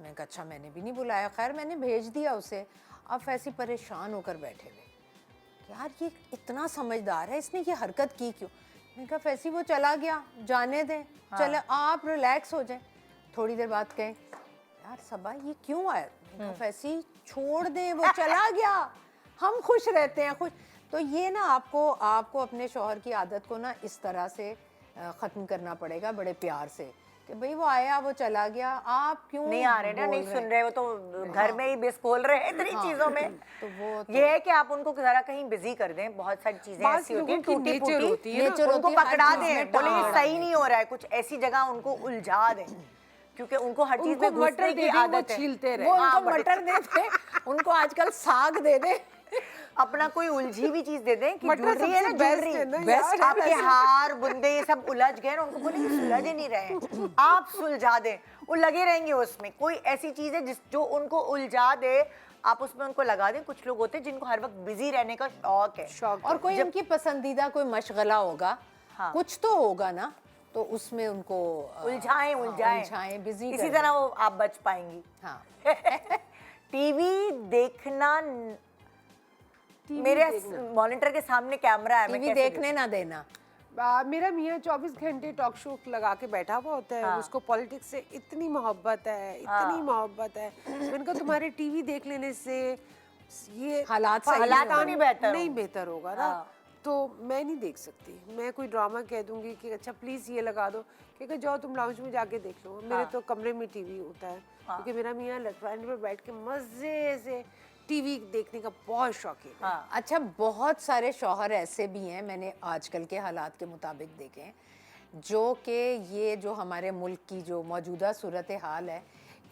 मैंने कहा अच्छा, मैंने भी नहीं बुलाया। खैर मैंने भेज दिया उसे। अब फैसी परेशान होकर बैठे हुए, यार ये इतना समझदार है, इसने ये हरकत की क्यों? मैंने कहा फैसी वो चला गया, जाने दें। चले आप रिलैक्स हो जाएं। थोड़ी देर बाद कहें, यार सबा ये क्यों आया? मैंने कहा फैसी छोड़ दें, वो चला गया, हम खुश रहते हैं, खुश। तो ये ना आपको अपने शौहर की आदत को ना इस तरह से ख़त्म करना पड़ेगा, बड़े प्यार से, कि भाई वो आया वो चला गया, आप क्यों नहीं आ रहे ना, नहीं सुन रहे, वो तो घर में ही बेस्पोल रहे हैं इतनी चीजों में। तो वो ये है कि आप उनको जरा कहीं बिजी कर दें। बहुत सारी चीजें बास ऐसी होती हैं लोगों की टूटी nature फूटी, होती है ना। Nature उनको होती है, हर पकड़ा चीज़ दें, में बोले ये टाल सही दें। नहीं हो रहा है, कुछ ऐसी जगह उनको उलझा दें, क्योंकि उनको हर चीज में उनको मटर घुसने दे की दें, वो आदत है। छीलते रहे। वो हाँ, उनको बड़े- मटर दे दे, उनको आजकल साग दे दे। अपना कोई उलझी हुई चीज दे दें कि मटर ज्वेलरी है ना, सबसे best ज्वेलरी, है ना Best यार। आपके हार बुंदे ये सब उलझ गए ना, उनको बोले ये सुलझ ही नहीं रहे, आप सुलझा दें, वो लगे रहेंगे उसमें। कोई ऐसी चीज है जो उनको उलझा दे, आप उसमें उनको लगा दें। कुछ लोग होते हैं जिनको हर वक्त बिजी रहने का शौक है। शौक और कोई उनकी पसंदीदा कोई मशगला होगा, हाँ। कुछ तो होगा ना, तो उसमें उनको उलझाएं बिजी। इसी तरह वो आप बच पाएंगी। हाँ। टीवी देखना, मेरे मॉनिटर के सामने कैमरा है, मैं टीवी कैसे देखने ना देना। मेरा मियाँ 24 घंटे टॉक शो लगा के बैठा हुआ होता है। हाँ। उसको पॉलिटिक्स से इतनी मोहब्बत है, इतनी मोहब्बत है। मैंने कहा तुम्हारे टीवी देख लेने से ये हालात सही हालात तो पाकिस्तान नहीं बेहतर नहीं होंगे। बेहतर होगा ना। हाँ। तो मैं नहीं देख सकती। मैं कोई ड्रामा कह दूंगी कि अच्छा प्लीज ये लगा दो, क्योंकि जाओ तुम लाउंज में जाके देख लो। मेरे तो कमरे में टीवी होता है, क्योंकि मेरा मियाँ लटराने पे बैठ के मजे से टीवी देखने का बहुत शौकीन है। हाँ। अच्छा, बहुत सारे शौहर ऐसे भी हैं, मैंने आजकल के हालात के मुताबिक देखे हैं, जो कि ये जो हमारे मुल्क की जो मौजूदा सूरत हाल है,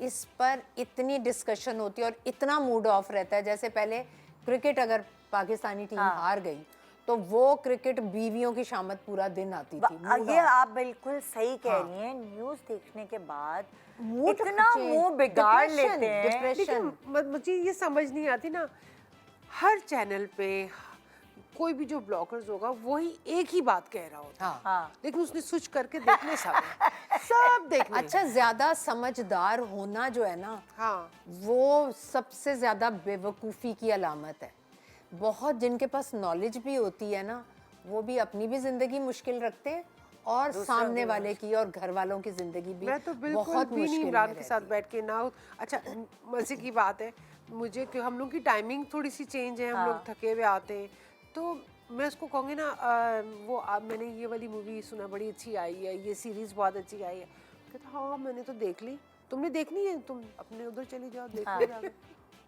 इस पर इतनी डिस्कशन होती है और इतना मूड ऑफ रहता है। जैसे पहले क्रिकेट अगर पाकिस्तानी टीम हार गई तो वो क्रिकेट बीवियों की शामत पूरा दिन आती थी। mood ये off। आप बिल्कुल सही कह रही हैं। न्यूज़ देखने के बाद Mood इतना change, मुंह बिगाड़ depression, लेते हैं। depression। लेकिन मुझे ये समझ नहीं आती ना, हर चैनल पे कोई भी जो ब्लॉगर्स होगा वही एक ही बात कह रहा होता है, हाँ हाँ लेकिन उसने स्विच करके देखने सब देखने। अच्छा, ज्यादा समझदार होना जो है ना, हाँ वो सबसे ज्यादा बेवकूफ़ी की अलामत है। बहुत जिनके पास नॉलेज भी होती है ना, वो भी अपनी भी जिंदगी मुश्किल रखते हैं और सामने वाले की और घर वालों की जिंदगी भी मैं तो बिल्कुल बहुत भी नहीं मुश्किल इमरान में के साथ रहती है। बैठ के ना। अच्छा मजे की बात है मुझे कि हम लोग की टाइमिंग थोड़ी सी चेंज है, हम लोग थके हुए आते हैं, तो मैं उसको कहूँगी ना मैंने ये वाली मूवी सुना बड़ी अच्छी आई है, ये सीरीज बहुत अच्छी आई है। कहता हाँ मैंने तो देख ली, तुमने देखनी है, तुम अपने उधर चली जाओ देख लो जाके।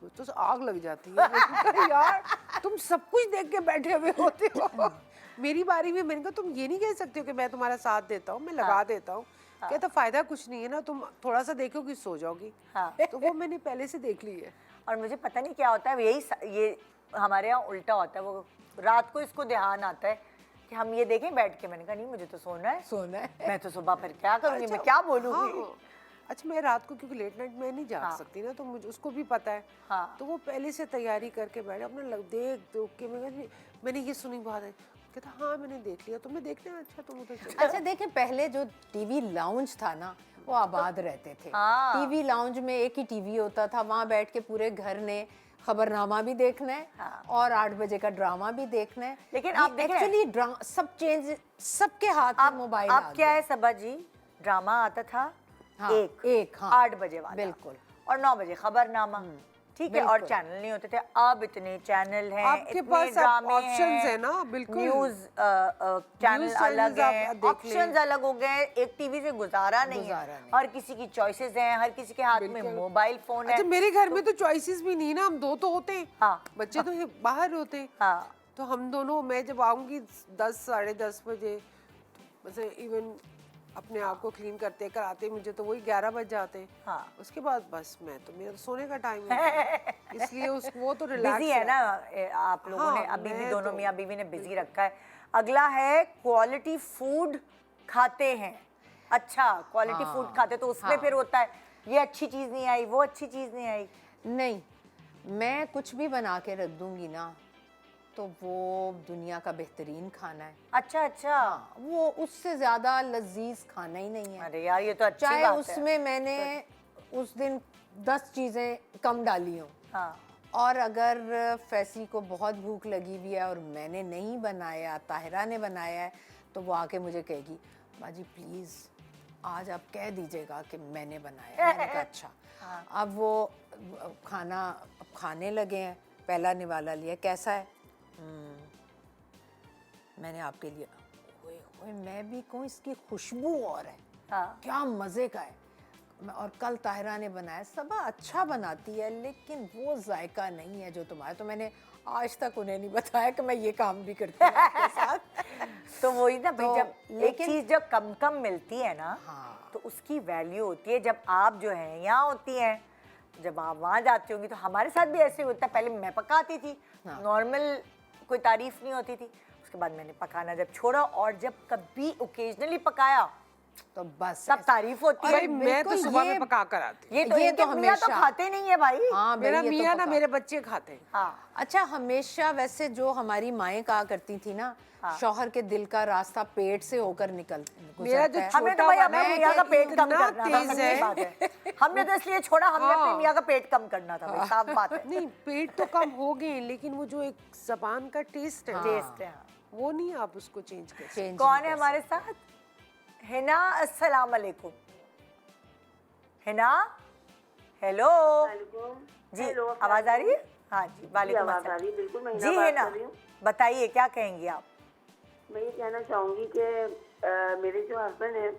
मुझे तो आग लग जाती है, मैंने कहा, यार तुम सब कुछ देख के बैठे हुए होते हो। मेरी बारी में मैंने कहा तुम ये नहीं कह सकते हो कि मैं तुम्हारा साथ देता हूँ, मैं लगा देता हूँ। कहता फायदा कुछ नहीं है ना, तुम थोड़ा सा देखोगी सो जाओगी। हाँ। तो वो मैंने पहले से देख ली है। और मुझे पता नहीं क्या होता है, ये हमारे यहाँ उल्टा होता है। वो रात को इसको ध्यान आता है कि हम ये देखें बैठ के। मैंने कहा नहीं, मुझे तो सोना है, सोना है। मैं तो सुबह फिर क्या करूँगी, मैं क्या बोलूँगी। हाँ। अच्छा मैं रात को क्योंकि लेट नाइट मैं नहीं जाग सकती ना, तो मुझे उसको भी पता है। हाँ। तो वो पहले से तैयारी करके बैठे अपने देख के मैंने ये सुनी बात है। कहता हाँ मैंने देख लिया, तुमने देखना है, अच्छा तुम उधर चलो। अच्छा देखें, पहले जो टीवी लाउंज था ना, वो आबाद रहते थे। हाँ। टीवी लाउंज में एक ही टीवी होता था, वहां बैठ के पूरे घर ने खबरनामा भी देखना है और 8 बजे का ड्रामा भी देखना है। लेकिन आप देख रहे हैं- एक्चुअली सब चेंज, सबके हाथ में मोबाइल अब क्या है सबा जी, ड्रामा आता था हाँ, एक हाँ, 8 बजे वाला, बिल्कुल। और 9 बजे खबरनामा, ठीक है। और बिल्कुल। चैनल नहीं होते थे, अब इतने चैनल हैं, आपके इतने पास अब ड्रामे options हैं ना, बिल्कुल। न्यूज चैनल News अलग channels आप हैं, देख लें। ऑप्शंस अलग हो गए, एक टीवी से गुजारा नहीं गुजारा है। नहीं। हर किसी की चॉइसेस हैं, हर किसी के हाथ में मोबाइल फोन है। अच्छा मेरे घर में तो चॉइसेस भी नहीं ना, हम दो तो होते हैं। हाँ। बच्चे तो बाहर होते हैं। हाँ तो हम दोनों, मैं जब आऊंगी 10 साढ़े 10 बजे, वैसे इवन अपने आप को क्लीन करते कराते मुझे तो वही 11 बज जाते हैं। हाँ। उसके बाद बस मैं तो, मेरा तो सोने का टाइम है। इसलिए वो तो रिलैक्स बिजी है ना आप लोगों हाँ, ने, अभी भी मैं दोनों तो- मियाँ बीवी ने बिजी रखा है। अगला है क्वालिटी फूड खाते हैं। अच्छा क्वालिटी फूड खाते तो उसमें फिर होता है ये अच्छी चीज नहीं आई, वो अच्छी चीज नहीं आई। नहीं, मैं कुछ भी बना के रख दूंगी ना, तो वो दुनिया का बेहतरीन खाना है। अच्छा अच्छा। हाँ, वो उससे ज्यादा लजीज खाना ही नहीं है। अरे यार ये तो अच्छी चाहे बात है। उसमें मैंने उस दिन 10 चीजें कम डाली हों, हाँ और अगर फैसी को बहुत भूख लगी हुई है और मैंने नहीं बनाया, ताहिरा ने बनाया है, तो वो आके मुझे कहेगी बाजी प्लीज़ आज आप कह दीजिएगा कि मैंने बनाया है। मैंने कहा अच्छा। अब वो खाना खाने लगे हैं, पहला निवाला लिया, कैसा है? मैंने आपके लिए, ओए ओए मैं भी कहूँ इसकी खुशबू और है, हाँ क्या मज़े का है। और कल ताहिरा ने बनाया, सबा अच्छा बनाती है लेकिन वो जायका नहीं है जो तुम्हारा। तो मैंने आज तक उन्हें नहीं बताया कि मैं ये काम भी करती हूँ आपके साथ। तो वही ना भाई, तो जब एक लेकिन- चीज जब कम कम मिलती है ना, हाँ। तो उसकी वैल्यू होती है। जब आप जो है यहाँ होती हैं, जब आप वहाँ जाती होंगी, तो हमारे साथ भी ऐसे होता है। पहले मैं पकाती थी, नॉर्मल कोई तारीफ नहीं होती थी। उसके बाद मैंने पकाना जब छोड़ा, और जब कभी ओकेजनली पकाया तो बस सब तारीफ होती है। भाई मैं तो बिल्कुल, सुबह ये- में पका कर आती हूँ। ये तो ये तो इनके मियाँ तो हमेशा। खाते नहीं है भाई। हाँ भाई, मेरा ये तो मियाँ ना पका। मेरे बच्चे खाते हैं। हाँ अच्छा, हमेशा वैसे जो हमारी माएँ कहा करती थी ना, शौहर के दिल का रास्ता पेट से होकर मेरा गुजरता जो है। हमें तो भाई अपने मैं मियाँ का कहती पेट कम इतना करना था, तेज सच्ची है। बात है। हमने तो इसलिए छोड़ा, हमने अपने मियाँ का पेट कम करना था भाई, साफ बात है। नहीं पेट तो कम हो गए, लेकिन वो जो एक जबान का टेस्ट है टेस्ट है। हाँ। वो नहीं आप उसको चेंज कर सकते। Change कौन नहीं है कर हमारे साथ? हिना, अस्सलाम वालेकुम। हिना, हेलो जी, हेलो, आवाज आ रही है? हाँ जी, वालेकुम आवाज आ अस्सलाम। रही है, बिल्कुल मैं जी हिना बात हिना, कर रही हूँ। बताइए क्या कहेंगी आप? मैं ये कहना चाहूंगी कि मेरे जो हस्बैंड हैं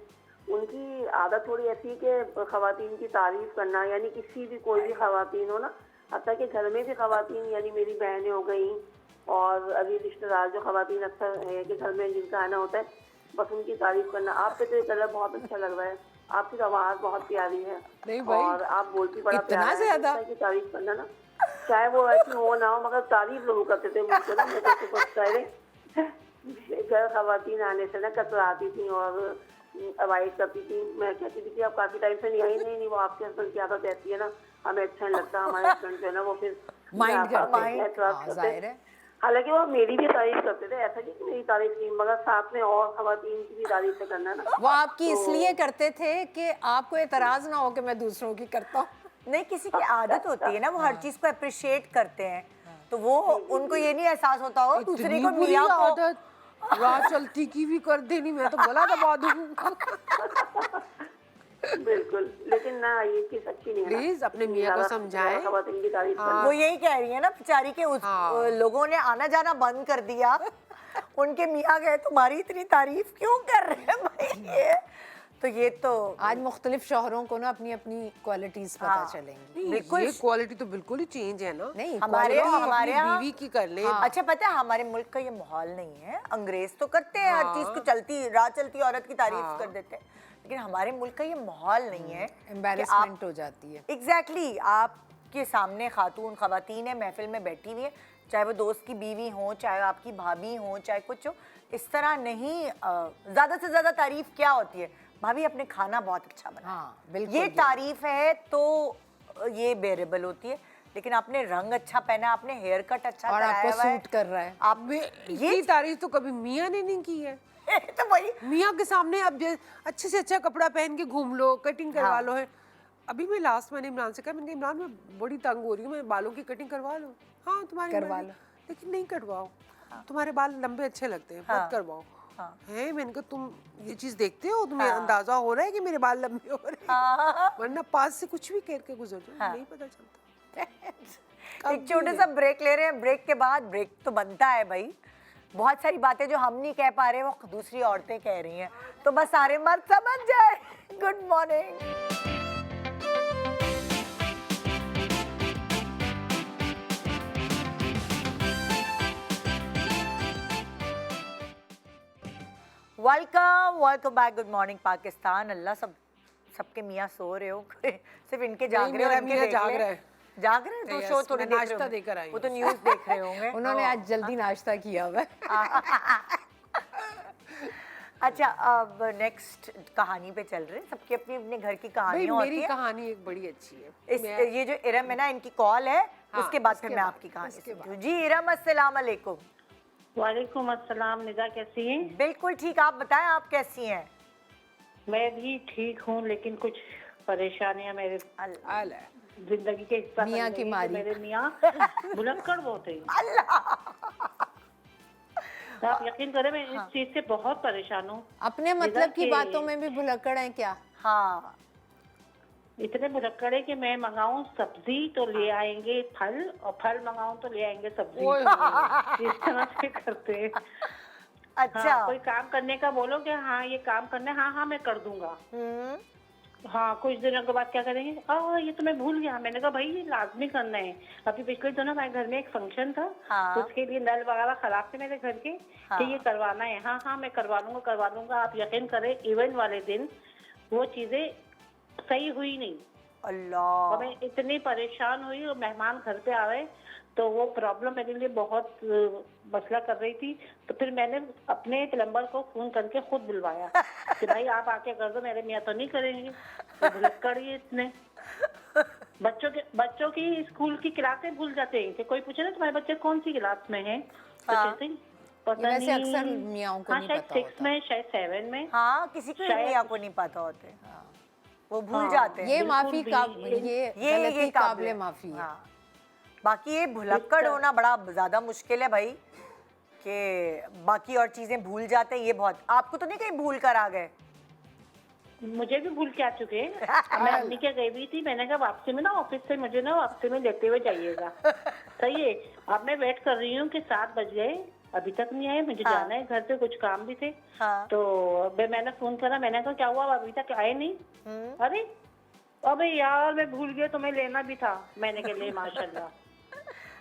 उनकी आदत थोड़ी ऐसी है कि खवातीन की तारीफ करना, यानी किसी भी कोई भी खवातीन हो ना, हत्ता कि घर में भी खवातीन, यानी मेरी बहनें हो गई और अभी रिश्तेदार जो खवातीन अक्सर है कि घर में जिनका आना होता है, बस उनकी तारीफ करना। आप पे तो ये कलर बहुत अच्छा लग रहा है, आपकी तो आवाज़ बहुत प्यारी है नहीं भाई, और आप बोलती बड़ा इतना प्यारा है। ज्यादा? की तारीफ करना ना, चाहे वो ऐसी हो ना हो, मगर तारीफ जरूर करते थे मुझको ना। मैं तो पहले घर खवातीन आने से ना कतराती थी और अवॉइड करती थी। मैं कहती थी कि आप काफी टाइम से नहीं आई। नहीं वो आपके हस्बैंड की आदत ऐसी है ना, हमें अच्छा नहीं लगता। हमारे हस्बैंड जो है ना वो फिर माइंड ज्यादा करते हैं। एतराज हाँ, करते जाहिर हैं। है। हालांकि वो मेरी भी तारीफ करते थे, ऐसा नहीं कि मेरी तारीफ नहीं, मगर साथ में और खवातीन की भी तारीफ से करना ना। वो आपकी इसलिए करते थे कि आपको एतराज ना हो कि मैं दूसरों की करता हूँ। नहीं, किसी की आदत होती है ना, वो हर चीज को अप्रिशिएट करते हैं, तो वो उनको ये नहीं एहसास होता हो दूसरे इतनी को बुरी मियाँ को। आदत राह चलती की भी कर देनी, मैं तो गला दबा दूँ। बिल्कुल, लेकिन ना ये चीज अच्छी नहीं है ना। प्लीज अपने मियाँ को समझाएं। खवातीन की तारीफ करना। वो यही कह रही है ना बेचारी के उस लोगों ने आना जाना बंद कर दिया। उनके मियाँ गए तुम्हारी इतनी तारीफ क्यों कर रहे हैं भाई ये। तो ये तो आज मुख्तलिफ शोहरों को ना अपनी अपनी क्वालिटीज पता चलेंगी। बिल्कुल। ये क्वालिटी तो बिल्कुल ही चेंज है ना। नहीं, हमारे अपनी हमारे यहाँ बीवी की कर ले। अच्छा पता है हमारे मुल्क का ये माहौल नहीं है। अंग्रेज तो करते हैं हर चीज को, चलती राह चलती औरत की तारीफ कर देते हैं, लेकिन हमारे मुल्क का ये माहौल नहीं है। एम्बैरेसमेंट हो जाती है। एग्जैक्टली आपके सामने खातून खवातीन है, महफिल में बैठी हुई है, चाहे वो दोस्त की बीवी हो, चाहे आपकी भाभी हो, चाहे कुछ हो, इस तरह नहीं। ज्यादा से ज्यादा तारीफ क्या होती है, भाभी आपने खाना बहुत अच्छा बनाया। हाँ, बिल्कुल, ये तारीफ है तो ये बेरेबल होती है। लेकिन आपने रंग अच्छा पहना, आपने हेयर कट अच्छा और कराया आपको हुआ है, सूट कर रहा है। आप ये तारीफ तो कभी मियाँ ने नहीं की है। तो वही मियाँ के सामने अब अच्छे से अच्छा कपड़ा पहन के घूम लो, कटिंग करवा लो है। अभी मैं लास्ट मैंने इमरान से कहा, मैंने कहा इमरान मैं बड़ी तंग हो रही हूँ, मैं बालों की कटिंग करवा लूँ। हाँ तुम्हारी करवा मर्जी। लो। लेकिन नहीं कटवाओ, तुम्हारे बाल लंबे अच्छे लगते हैं, मत करवाओ। है मैंने कहा तुम ये चीज देखते हो, तुम्हें अंदाजा हो रहा है कि मेरे बाल लंबे हो रहे हैं, वरना पास से कुछ भी करके गुजर जाओ, नहीं पता चलता। एक छोटे सा ब्रेक ले रहे हैं, ब्रेक के बाद ब्रेक तो बनता है भाई। बहुत सारी बातें जो हम नहीं कह पा रहे वो दूसरी औरतें कह रही हैं, तो बस सारे मर्द समझ जाए। Good morning. Welcome back. Good morning Pakistan. Allah सबके मियाँ सो रहे हो, सिर्फ इनके जाग रहे हो। मेरा मियाँ जाग रहा है। जाग रहे हैं तो शो थोड़ी देख नाश्ता रहे देकर आई हो, वो तो न्यूज़ देख रहे होंगे। उन्होंने आज जल्दी नाश्ता किया हुआ है। अच्छा अब नेक्स्ट कहानी पे चल रहे हैं। सबकी अपनी अपने घर की कहानी होती मेरी है। कहानी एक बड़ी अच्छी है। ये जो इरम है ना, इनकी कॉल है, उसके बाद फिर मैं आपकी कहानी सुनती हूँ। जी इरम, अस्सलाम वालेकुम। वालेकुम अस्सलाम। निदा कैसी हैं? बिल्कुल ठीक, आप बताएं आप कैसी हैं? मैं भी ठीक हूँ, लेकिन कुछ परेशानियां मेरे जिंदगी के हिस्सा मियाँ बन की गई हैं। मारी। मेरे मियाँ भुलक्कड़ बहुत है। तो आप यकीन करें मैं इस चीज से बहुत परेशान हूँ। अपने मतलब की बातों में भी भुलक्कड़ है क्या? हाँ, इतने भुलक्कड़ है कि मैं मंगाऊं सब्जी तो ले आएंगे फल, और फल मंगाऊं तो ले आएंगे सब्जी। इस तरह से करते हैं। अच्छा। हाँ, कोई काम करने का बोलो कि हाँ ये काम करना है, हाँ हाँ मैं कर दूंगा। हाँ, कुछ दिनों के बाद क्या करेंगे, ये तो मैं भूल गया। मैंने कहा भाई ये लाजमी करना है। अभी पिछले दिनों हमारे घर में एक फंक्शन था, तो उसके लिए नल वगैरह खराब थे मेरे घर के, कि ये करवाना है। हाँ हाँ मैं करवा लूंगा। आप यकीन करें इवेंट वाले दिन वो चीजें सही हुई नहीं। अल्लाह। तो मैं इतनी परेशान हुई, और मेहमान घर पे आ गए तो वो प्रॉब्लम मेरे लिए बहुत मसला कर रही थी। तो फिर मैंने अपने प्लम्बर को फोन करके खुद बुलवाया कि भाई आप आके कर दो, मेरे मियाँ तो नहीं करेंगे। तो भुलक्कड़ ही इतने। बच्चों की स्कूल की क्लासें भूल जाते हैं कि कोई पूछे ना तुम्हारे बच्चे कौन सी क्लास में है, तो कहते हैं पता वैसे नहीं। अक्सर मियाँओं को हाँ, नहीं शायद पता 6 होता। में, शायद 7 में। हाँ, किसी को मियाँ को नहीं पता होते, वो भूल जाते हैं। ये माफी का ये गलती काबिले माफी है। हाँ। बाकी ये भुलक्कड़ होना बड़ा ज्यादा मुश्किल है भाई, कि बाकी और चीजें भूल जाते हैं। ये बहुत, आपको तो नहीं कहीं भूल कर आ गए? मुझे भी भूल के आ चुके हैं। मैं अम्मी के गई हुई थी, मैंने कहा वापसी में ना ऑफिस से मुझे ना वापसी में लेते हुए जाइएगा। सही है। अब मैं वेट कर रही हूँ कि 7 बज गए, अभी तक नहीं आए। मुझे जाना है घर पे, कुछ काम भी थे। तो मैंने फोन करा, मैंने कहा क्या हुआ, अभी तक आए नहीं? अरे अबे यार मैं भूल गया, तुम्हें लेना भी था। मैंने कहा ले माशाल्लाह।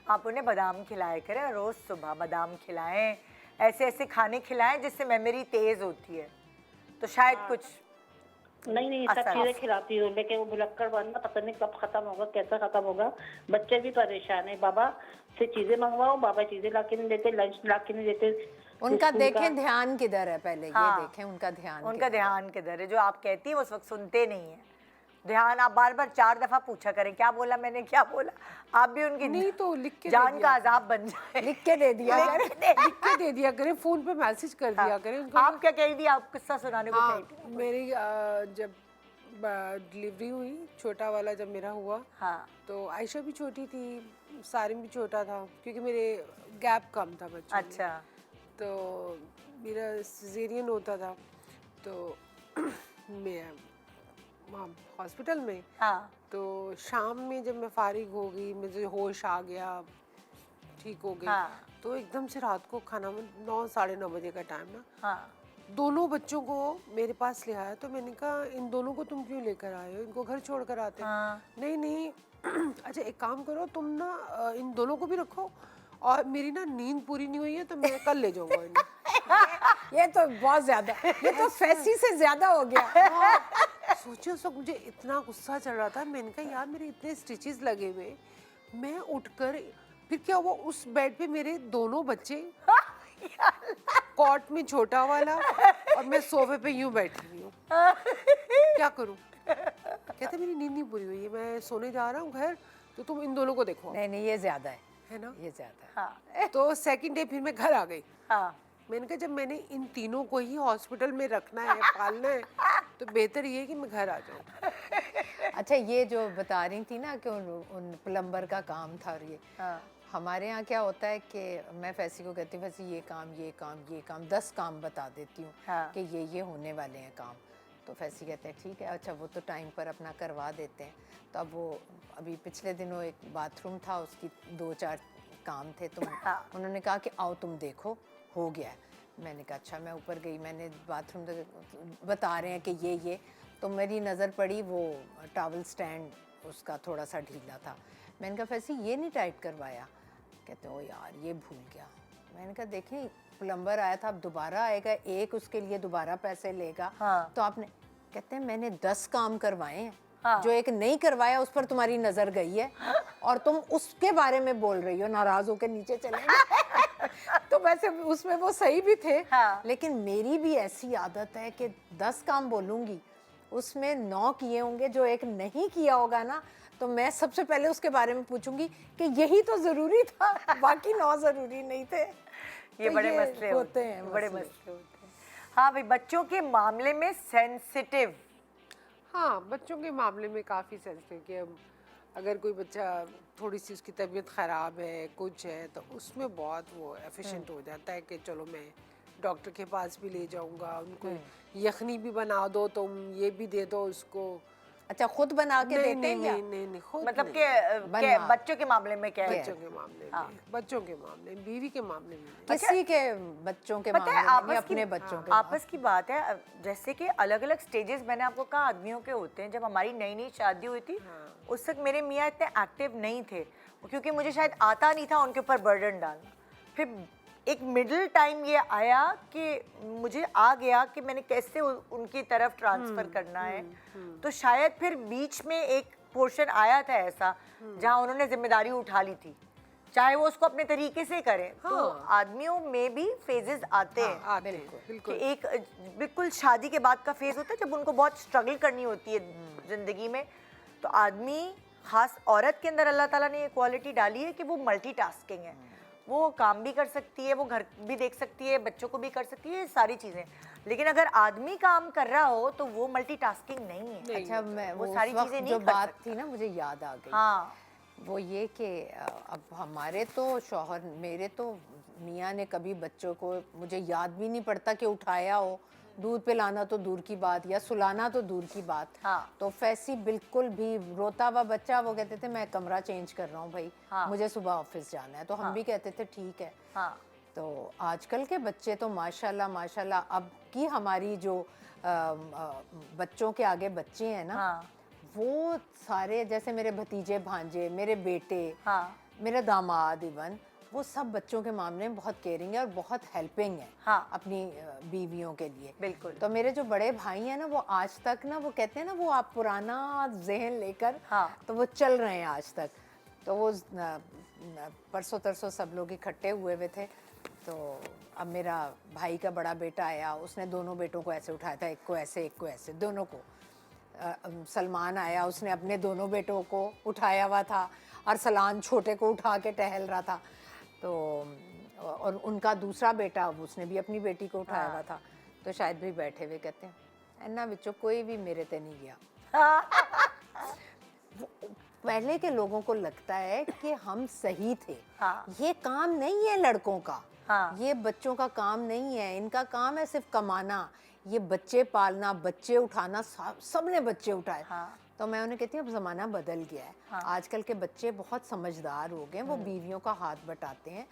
आप उन्हें बादाम खिलाया करें, रोज सुबह बादाम खिलाएं, ऐसे ऐसे खाने खिलाएं जिससे मेमोरी तेज होती है, तो शायद कुछ नहीं सब चीजें खिलाती हूँ, लेकिन वो भुलक्कड़ बनना पता नहीं कब खत्म होगा, कैसा खत्म होगा। बच्चे भी परेशान है, बाबा से चीजें मंगवाओ, बाबा चीजें ला के नहीं देते, लंच ला के नहीं देते। उनका देखें ध्यान किधर है, पहले ये देखें उनका ध्यान किधर है। जो आप कहती हैं उस वक्त सुनते नहीं है, ध्यान आप बार बार 4 दफा पूछा करें, क्या बोला मैंने, क्या बोला। आप भी उनकी नहीं तो लिख के दे जान दिया का अजाब बन जाए। लिख के दे दिया लिख के दे- लिख के दे दिया करें, फोन पे मैसेज कर दिया करें उनको। आप क्या कह रही थी, आप किस्सा सुनाने को हाँ, कही थी। मेरी जब डिलीवरी हुई, छोटा वाला जब मेरा हुआ, हाँ तो आयशा भी छोटी थी, सारिम भी छोटा था, क्योंकि मेरे गैप कम था बच्चों में। अच्छा तो मेरा सिजेरियन होता था, तो मैं हॉस्पिटल में, हाँ तो शाम में जब मैं फारिग हो गई, मुझे होश आ गया, ठीक हो गई, हाँ। तो एकदम से रात को खाना में 9 साढ़े 9 बजे का टाइम ना, हाँ दोनों बच्चों को मेरे पास ले आया। तो मैंने कहा इन दोनों को तुम क्यों लेकर आए हो, इनको घर छोड़ कर आते। हाँ। नहीं नहीं अच्छा एक काम करो, तुम ना इन दोनों को भी रखो, और मेरी ना नींद पूरी नहीं हुई है तो मैं कल ले जाऊंगा इन्हें। ये तो बहुत ज्यादा, ये तो फैसी से ज्यादा हो गया। सोचिए उस वक्त मुझे इतना गुस्सा चल रहा था, मैंने कहा यार मेरे इतने स्टिचेस लगे हुए, मैं उठकर फिर क्या हुआ, उस बेड पे मेरे दोनों बच्चे, कॉट में छोटा वाला और मैं सोफे पे यूं बैठी हुई हूँ, क्या करूँ। कहते मेरी नींद नहीं पूरी हुई है, मैं सोने जा रहा हूँ घर, तो तुम इन दोनों को देखो, नहीं नहीं, ये ज्यादा है ना। ये ज्यादा है। हाँ तो सेकंड डे फिर मैं घर आ गई। हाँ मैंने कहा जब मैंने इन तीनों को ही हॉस्पिटल में रखना है, पालना है, तो बेहतर ये है कि मैं घर आ जाऊँ। अच्छा, ये जो बता रही थी ना कि उन प्लम्बर का काम था, और ये हाँ हमारे यहाँ क्या होता है कि मैं फैसी को कहती हूँ, फैसी ये काम ये काम ये काम 10 काम बता देती हूँ हाँ। कि ये होने वाले हैं काम। तो फैसी कहते हैं ठीक है, अच्छा वो तो टाइम पर अपना करवा देते हैं। तो अब वो अभी पिछले दिनों एक बाथरूम था, उसकी 2-4 काम थे, तो उन्होंने कहा कि आओ तुम देखो हो गया है। मैंने कहा अच्छा, मैं ऊपर गई, मैंने बाथरूम बता रहे हैं कि ये तो मेरी नज़र पड़ी वो टॉवल स्टैंड उसका थोड़ा सा ढीला था। मैंने कहा फैसी ये नहीं टाइट करवाया। कहते हो यार ये भूल गया। मैंने कहा देखें प्लम्बर आया था, अब दोबारा आएगा, एक उसके लिए दोबारा पैसे लेगा। हाँ। तो आपने, कहते हैं मैंने 10 काम करवाए हैं, हाँ। जो एक नहीं करवाया उस पर तुम्हारी नजर गई है और तुम उसके बारे में बोल रही हो, नाराज होकर नीचे चले गए। तो वैसे उसमें वो सही भी थे। हाँ। लेकिन मेरी भी ऐसी आदत है कि 10 काम बोलूंगी, उसमें 9 किए होंगे, जो एक नहीं किया होगा ना, तो मैं सबसे पहले उसके बारे में पूछूंगी कि यही तो जरूरी था, बाकी 9 जरूरी नहीं थे। ये तो बड़े मसले होते हैं, बड़े मसले होते हैं। हाँ भाई, बच्चों के मामले में सेंसिटिव। हाँ, बच्चों के मामले में काफ़ी सेंसिटिव कि अब अगर कोई बच्चा थोड़ी सी उसकी तबीयत ख़राब है, कुछ है, तो उसमें बहुत वो एफिशिएंट हो जाता है कि चलो मैं डॉक्टर के पास भी ले जाऊंगा, उनको यखनी भी बना दो, तुम ये भी दे दो उसको। अच्छा, खुद बना के देते हैं क्या? नहीं, खुद मतलब नहीं। के बच्चों के मामले में क्या है? बच्चों के मामले में, बच्चों के मामले में, बीवी के मामले में नहीं। किसी के बच्चों के पता है मामले में, आपस की अपने बच्चों के आपस की बात है। जैसे कि अलग अलग स्टेजेस मैंने आपको कहा आदमियों के होते हैं। जब हमारी नई नई शादी हुई थी, उस वक्त मेरे मियाँ इतने एक्टिव नहीं थे, क्योंकि मुझे शायद आता नहीं था उनके ऊपर बर्डन डालना। फिर एक मिडिल टाइम ये आया कि मुझे आ गया कि मैंने कैसे उनकी तरफ ट्रांसफ़र करना है। तो शायद फिर बीच में एक पोर्शन आया था ऐसा जहाँ उन्होंने जिम्मेदारी उठा ली थी, चाहे वो उसको अपने तरीके से करें। तो आदमियों में भी फेजेस आते हैं। आते हैं, बिल्कुल। कि एक बिल्कुल शादी के बाद का फेज होता है जब उनको बहुत स्ट्रगल करनी होती है ज़िंदगी में। तो आदमी, खास औरत के अंदर अल्लाह ताला ने ये क्वालिटी डाली है कि वो मल्टीटास्किंग है। वो काम भी कर सकती है, वो घर भी देख सकती है, बच्चों को भी कर सकती है, ये सारी चीज़ें। लेकिन अगर आदमी काम कर रहा हो तो वो मल्टीटास्किंग नहीं है। अच्छा, मैं वो वो सारी उस वक्त चीज़ें जो नहीं कर बात सकता। थी ना, मुझे याद आ गई। हाँ वो ये कि अब हमारे तो शौहर, मेरे तो मियाँ ने कभी बच्चों को, मुझे याद भी नहीं पड़ता कि उठाया हो, दूध पिलाना तो दूर की बात, या सुलाना तो दूर की बात। हाँ। तो फैसी बिल्कुल भी रोता हुआ बच्चा, वो कहते थे मैं कमरा चेंज कर रहा हूँ भाई, हाँ। मुझे सुबह ऑफिस जाना है। तो हम भी कहते थे ठीक है। हाँ तो आजकल के बच्चे तो माशाल्लाह माशाल्लाह, अब की हमारी जो बच्चों के आगे बच्चे हैं ना, हाँ वो सारे, जैसे मेरे भतीजे भांजे, मेरे बेटे, हाँ मेरा दामाद, इवन वो सब बच्चों के मामले में बहुत केयरिंग है और बहुत हेल्पिंग है। हाँ। अपनी बीवियों के लिए। बिल्कुल। तो मेरे जो बड़े भाई हैं ना, वो आज तक ना, वो कहते हैं ना, वो आप पुराना जहन लेकर, हाँ। तो वो चल रहे हैं आज तक। तो वो परसों तरसों सब लोग इकट्ठे हुए थे। तो अब मेरा भाई का बड़ा बेटा आया, उसने दोनों बेटों को ऐसे उठाया था, एक को ऐसे एक को ऐसे, दोनों को। सलमान आया, उसने अपने दोनों बेटों को उठाया हुआ था और सलान छोटे को उठा के टहल रहा था। तो और उनका दूसरा बेटा, उसने भी अपनी बेटी को उठाया हुआ था। तो शायद भी बैठे हुए कहते हैं इन्ना विचों कोई भी मेरे ते नहीं गया। पहले के लोगों को लगता है कि हम सही थे। हाँ। ये काम नहीं है लड़कों का। हाँ। ये बच्चों का काम नहीं है, इनका काम है सिर्फ कमाना, ये बच्चे पालना, बच्चे उठाना, सबने बच्चे उठाए। हाँ। तो मैं उन्हें कहती हूँ अब ज़माना बदल गया है। हाँ। आजकल के बच्चे बहुत समझदार हो गए, वो बीवियों का हाथ बटाते हैं।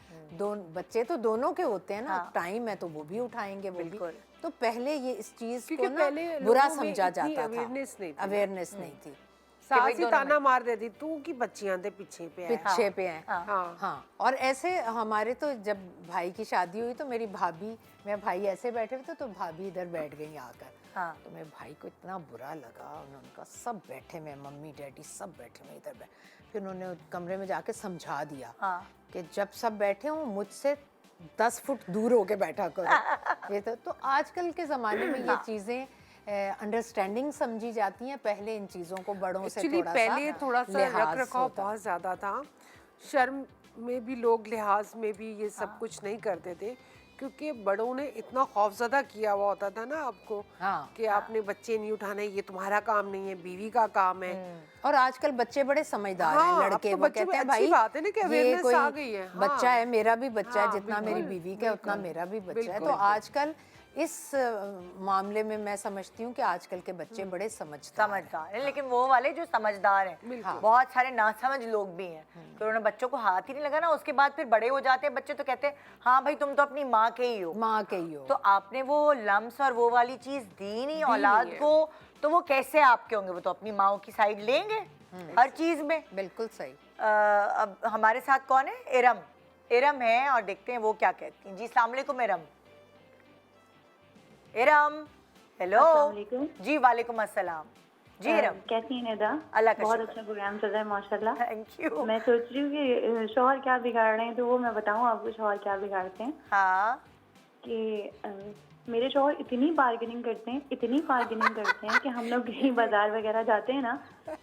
बच्चे तो दोनों के होते हैं ना। हाँ। टाइम है तो वो भी उठाएंगे, वो भी। बिल्कुल। तो पहले ये इस चीज़ क्योंकि को ना पहले बुरा लोगों में समझा इतनी जाता था, awareness नहीं थी। अवेयरनेस नहीं थी। सास ही ताना मार देती तू की बच्चियां दे पीछे पे है। पीछे पे हैं। हाँ। हाँ। और ऐसे हमारे तो जब भाई की शादी हुई तो मेरी भाभी, मैं भाई ऐसे बैठे हुए थे तो भाभी इधर बैठ गई आकर। हाँ। तो मेरे भाई को इतना बुरा लगा, उनका सब बैठे हुए, मम्मी डैडी सब बैठे हुए इधर बैठ। फिर उन्होंने कमरे में जाके समझा दिया हाँ। कि जब सब बैठे हों मुझसे 10 फुट दूर होके बैठा करो। ये तो आजकल के ज़माने में ये चीज़ें अंडरस्टैंडिंग समझी जाती हैं। पहले इन चीज़ों को बड़ों से एक्चुअली पहले थोड़ा सा लिहाज रख रखाव होता। बहुत ज़्यादा था। शर्म में भी लोग लिहाज में भी ये सब कुछ नहीं करते थे, क्योंकि बड़ों ने इतना खौफजदा किया हुआ होता था ना आपको हाँ। कि आपने बच्चे नहीं उठाने, ये तुम्हारा काम नहीं है, बीवी का काम है। और आजकल बच्चे बड़े समझदार हाँ, हैं, अब लड़के तो वो बच्चे कहते हैं में अच्छी भाई बात है ना कि ये awareness कोई आ गई है। हाँ। बच्चा है, मेरा भी बच्चा है, हाँ, जितना मेरी बिल्कुल, बीवी का है उतना मेरा भी बच्चा है। तो बिल्कुल। आजकल इस मामले में मैं समझती हूँ कि आजकल के बच्चे बड़े समझदार हैं। समझदार है, लेकिन वो वाले जो समझदार हैं, बहुत सारे नासमझ लोग भी हैं कि उन्होंने बच्चों को हाथ ही नहीं लगाना। उसके बाद फिर बड़े हो जाते हैं बच्चे तो कहते हैं हाँ भाई तुम तो अपनी माँ के ही हो। माँ के ही हो। तो आपने वो लम्स और वो वाली चीज दी नहीं औलाद को, तो वो कैसे आपके होंगे? वो तो अपनी माँ की साइड लेंगे हर चीज में। बिल्कुल सही। अब हमारे साथ कौन है? इरम। इरम है और देखते हैं वो क्या कहती हैं। जी अस्सलाम वालेकुम इरम। इरम हेलो। अस्सलाम वालेकुम। जी वालेकुम अस्सलाम। जी इरम कैसी हैं निदा? अल्लाह का बहुत शुक्र। अच्छा प्रोग्राम चल रहा है माशाल्लाह। Thank you. मैं सोच रही हूँ कि शौहर क्या बिगाड़ रहे हैं, तो वो मैं बताऊँ आपको शौहर क्या बिगाड़ते हैं। हाँ कि मेरे शौहर इतनी बार्गेनिंग करते हैं, इतनी बार्गेनिंग करते हैं कि हम लोग कहीं बाजार वगैरह जाते हैं ना,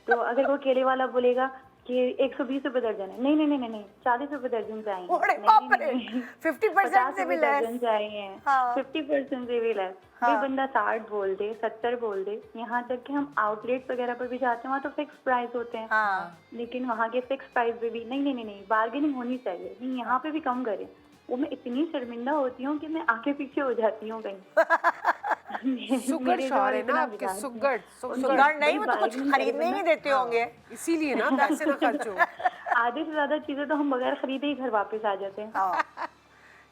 तो अगर वो केले वाला बोलेगा कि 120 रुपए दर्जन है, नहीं नहीं नहीं नहीं 40 रुपए दर्जन चाहिए, ओरे नहीं, बाप नहीं, रे, नहीं, 50% से भी 50 लेस। दर्जन चाहिए, हाँ। 50% से भी लेस। हाँ। कोई बंदा 60 बोल दे, 70 बोल दे, यहाँ तक कि हम आउटलेट वगैरह पर भी जाते हैं, वहाँ तो फिक्स प्राइस होते हैं। हाँ। लेकिन वहाँ के फिक्स प्राइस पे भी नहीं नहीं नहीं नहीं बार्गेनिंग होनी चाहिए, नहीं यहाँ पे भी कम करें। वो मैं इतनी शर्मिंदा होती हूँ कि मैं आगे पीछे हो जाती हूँ कहीं। सुगड़ मेरे शौहर है इतना ना आपके, बिगाड़- सुगड़ सुगड़ नहीं, वो तो कुछ खरीदने ही नहीं देते होंगे। इसीलिए ना पैसे ना खर्च हो। आधे से ज्यादा चीजें तो हम बगैर खरीदे ही घर वापस आ जाते हैं। हाँ।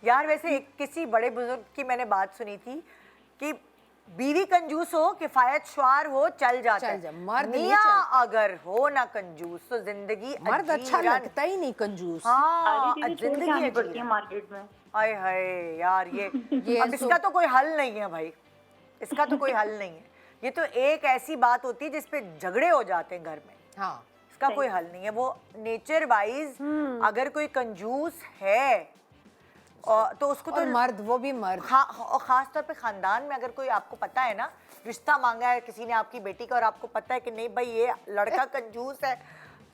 यार वैसे किसी बड़े बुजुर्ग की मैंने बात सुनी थी कि बीवी कंजूस हो, किफायतशुमार हो, चल जाता चल जा, है। मर्द नहीं मियाँ चलता। अगर हो ना कंजूस तो जिंदगी मर्द अच्छा अजीरन। लगता ही नहीं कंजूस। हाँ आधी चीजें छोड़ के जिंदगी आनी पड़ती है अजीरन। मार्केट में। हाय हाय यार ये अब सो- इसका तो कोई हल नहीं है भाई, इसका तो कोई हल नहीं है। ये तो एक ऐसी बात होती है जिसपे झगड़े हो जाते हैं घर में, हाँ। इसका कोई हल नहीं है। वो नेचर वाइज अगर कोई कंजूस है और तो उसको और तो मर्द, वो भी मर्द। और खास तौर पे खानदान में अगर कोई आपको पता है ना, रिश्ता मांगा है किसी ने आपकी बेटी का और आपको पता है कि नहीं भाई ये लड़का कंजूस है,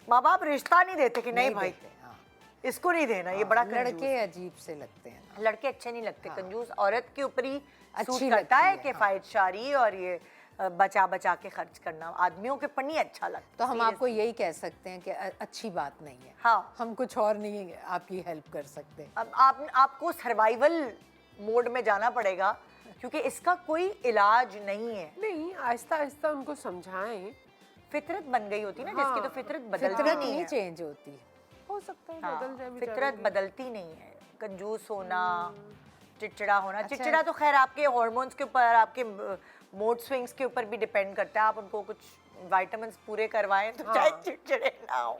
माँ बाप रिश्ता नहीं देते कि नहीं भाई देते, हाँ। इसको नहीं देना, ये बड़ा कंजूस लड़के अजीब से लगते हैं ना। लड़के अच्छे नहीं लगते। कंजूस औरत के ऊपर ही अच्छी सूट करता लगती है है, कि फायदशारी और ये बचा बचा के खर्च करना आदमियों के ऊपर नहीं अच्छा लगता। तो हम आपको यही कह सकते हैं कि अच्छी बात नहीं है। हाँ। हम कुछ और नहीं आपकी हेल्प कर सकते। अब आपको सर्वाइवल मोड में जाना पड़ेगा क्योंकि इसका कोई इलाज नहीं है। नहीं, आहिस्ता आहिस्ता उनको समझाएं। फितरत बन गई होती ना जिसकी, तो फितरत बदलती फितरत नहीं नहीं है। चेंज होती। हो सकता है हाँ, बदल जाए बेचारों फितरत की। बदलती नहीं है। कंजूस होना, चिड़चिड़ा होना, चिड़चिड़ा तो खैर आपके हार्मोन्स के ऊपर, आपके मूड स्विंग्स के ऊपर भी डिपेंड करता है। आप उनको कुछ विटामिन्स पूरे करवाएं तो चाहे चिड़चिड़े ना हो।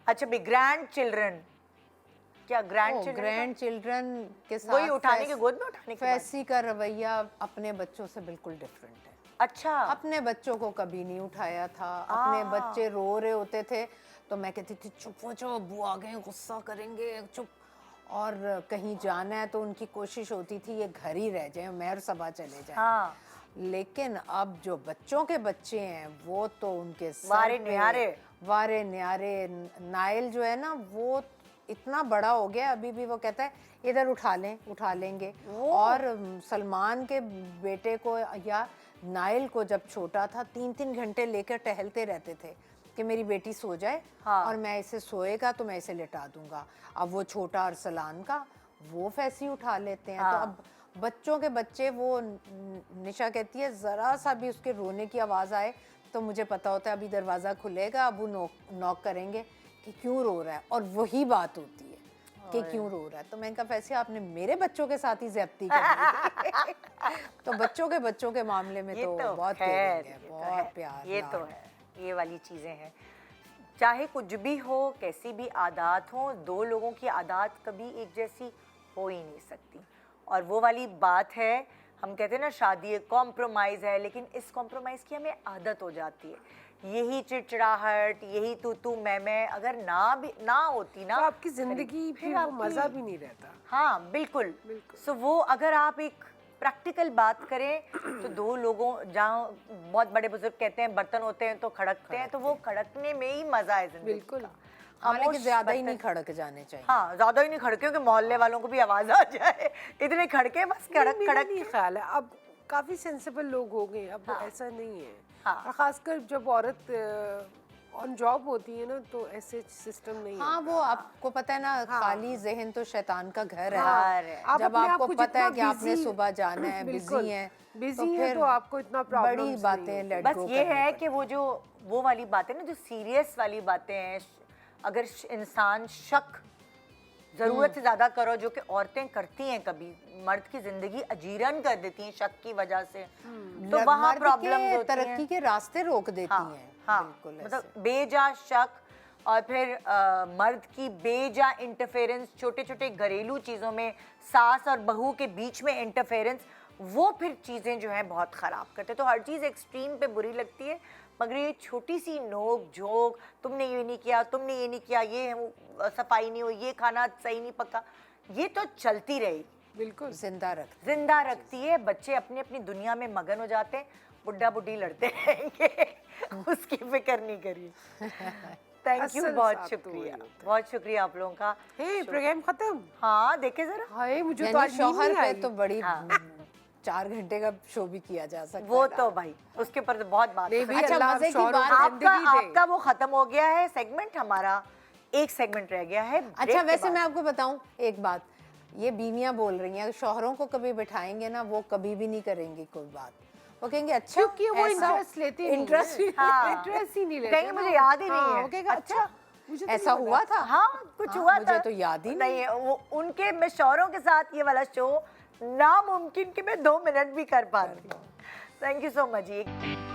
अच्छा भी ग्रैंड चिल्ड्रन, क्या ग्रैंड चिल्ड्रन ग्रैंड चिल्ड्रन के साथ वही उठाने के गोद में उठाने के बाद? फैसी का रवैया अपने बच्चों से बिल्कुल डिफरेंट है। अच्छा अपने बच्चों को कभी नहीं उठाया था। अपने बच्चे रो रहे होते थे तो मैं कहती थी चुप हो जाओ, अब्बू आ गए गुस्सा करेंगे, चुप। और कहीं जाना है तो उनकी कोशिश होती थी ये घर ही रह जाए, मैं और सबा चले जाए। हाँ लेकिन अब जो बच्चों के बच्चे हैं वो तो उनके सर वारे पे न्यारे। वारे न्यारे। नाइल जो है ना वो इतना बड़ा हो गया, अभी भी वो कहता है इधर उठा लेंगे। और सलमान के बेटे को या नाइल को जब छोटा था 3-3 घंटे लेकर टहलते रहते थे कि मेरी बेटी सो जाए और मैं इसे सोएगा तो मैं इसे लिटा दूंगा। अब वो छोटा अरसलान का वो फैसी उठा लेते हैं। तो अब बच्चों के बच्चे, वो निशा कहती है ज़रा सा भी उसके रोने की आवाज़ आए तो मुझे पता होता है अभी दरवाज़ा खुलेगा, अब वो नॉक करेंगे कि क्यों रो रहा है, और वही बात होती है कि क्यों रो रहा है। तो मैंने कहा वैसे आपने मेरे बच्चों के साथ ही ज्यादती की। तो बच्चों के मामले में तो बहुत खैर, केयरिंग है, ये तो बहुत है, प्यार ये तो लाड। है, ये वाली चीज़ें हैं। चाहे कुछ भी हो, कैसी भी आदत हो, दो लोगों की आदत कभी एक जैसी हो ही नहीं सकती। और वो वाली बात है, हम कहते हैं ना शादी एक कॉम्प्रोमाइज़ है, लेकिन इस कॉम्प्रोमाइज़ की हमें आदत हो जाती है। यही चिड़चिड़ाहट, यही तू मैं अगर ना होती ना तो आपकी जिंदगी फिर वो आपकी- मजा भी नहीं रहता। हाँ बिल्कुल। सो वो अगर आप एक प्रैक्टिकल बात करें तो दो लोगों, जहाँ बहुत बड़े बुजुर्ग कहते हैं बर्तन होते हैं तो खड़कते हैं, तो वो खड़कने में ही मजा है जिंदगी बिल्कुल। का। हाँ, लेकिन खामोश ज्यादा ही बर्तन- नहीं खड़क जाने चाहिए। हाँ, ज्यादा ही नहीं खड़के कि मोहल्ले वालों को भी आवाज आ जाए। इतने खड़के बस मेरा खड़क नहीं ख्याल है, अब काफी सेंसिबल लोग हो गए, अब ऐसा नहीं है। हाँ। और खासकर जब औरत ऑन जॉब होती है ना तो ऐसे सिस्टम नहीं है। हाँ, वो आपको पता है ना, खाली जहन तो शैतान का घर है। घर है। आप जब अपने आप आपको को पता है जितना कि आपने busy- सुबह जाना है, बिल्कुल, बिजी है, busy है फिर तो आपको इतना बड़ी problems बातें नहीं लेट बस गो ये करनी है पड़ती कि वो वाली बातें ना, जो सीरियस वाली बातें हैं, अगर इंसान शक जरूरत से ज्यादा करो, जो कि औरतें करती हैं, कभी मर्द की जिंदगी अजीरन कर देती हैं शक की वजह से, तो वहाँ मर्द प्रॉब्लम के होती तरक्की हैं। के रास्ते रोक देती हाँ, हैं। हाँ, बिल्कुल मतलब बेजा शक, और फिर मर्द की बेजा इंटरफेरेंस, छोटे छोटे घरेलू चीज़ों में सास और बहू के बीच में इंटरफेरेंस, वो फिर चीज़ें जो हैं बहुत ख़राब करते हैं। तो हर चीज़ एक्सट्रीम पे बुरी लगती है, मगर ये छोटी सी नोक झोंक, तुमने ये नहीं किया, तुमने ये नहीं किया, ये सफाई नहीं हुई, ये खाना सही नहीं पका, ये तो चलती रहेगी, बिल्कुल। जिंदा रखती है। बच्चे अपनी अपनी दुनिया में मगन हो जाते हैं, बुढ़ा बुढ़ी लड़ते रहेंगे। उसकी फिक्र नहीं करिए। थैंक यू, असल बहुत साथ तो शुक्रिया, वही होता बहुत शुक्रिया आप लोगों का। हे, प्रोग्राम खत्म। हाँ देखे जरा, हाय, मुझे तो यानी आज नींद शौहर नहीं पे आई। तो बड़ी 4 घंटे का शो भी किया जा सकता वो है। तो भाई उसके ऊपर तो बहुत बात नहीं है। भी, अच्छा, अल्लाह मजे की शौहरों बात- को आपका जिंदगी दे। आपका वो खत्म हो गया है सेगमेंट, हमारा एक सेगमेंट रह गया है। अच्छा, break के वैसे बाद। मैं आपको बताऊं एक बात, ये बीवियां बोल रही हैं, शौहरों को कभी बिठाएंगे ना, वो कभी भी नहीं करेंगी कोई बात। वो कहेंगे अच्छा, क्योंकि वो इंटरेस्ट लेते नहीं इंटरेस्ट हैं। हाँ। इंटरेस्ट ही नहीं लेते कहीं ना। मुझे याद ही नहीं हाँ, है। वो कहेगा, अच्छा मुझे तो ऐसा नहीं हुआ पता। था। हाँ कुछ हाँ, हुआ था, मुझे तो याद ही नहीं। है। वो उनके, मैं शौहरों के साथ ये वाला शो नामुमकिन कि मैं 2 मिनट भी कर पाती। Thank you so much.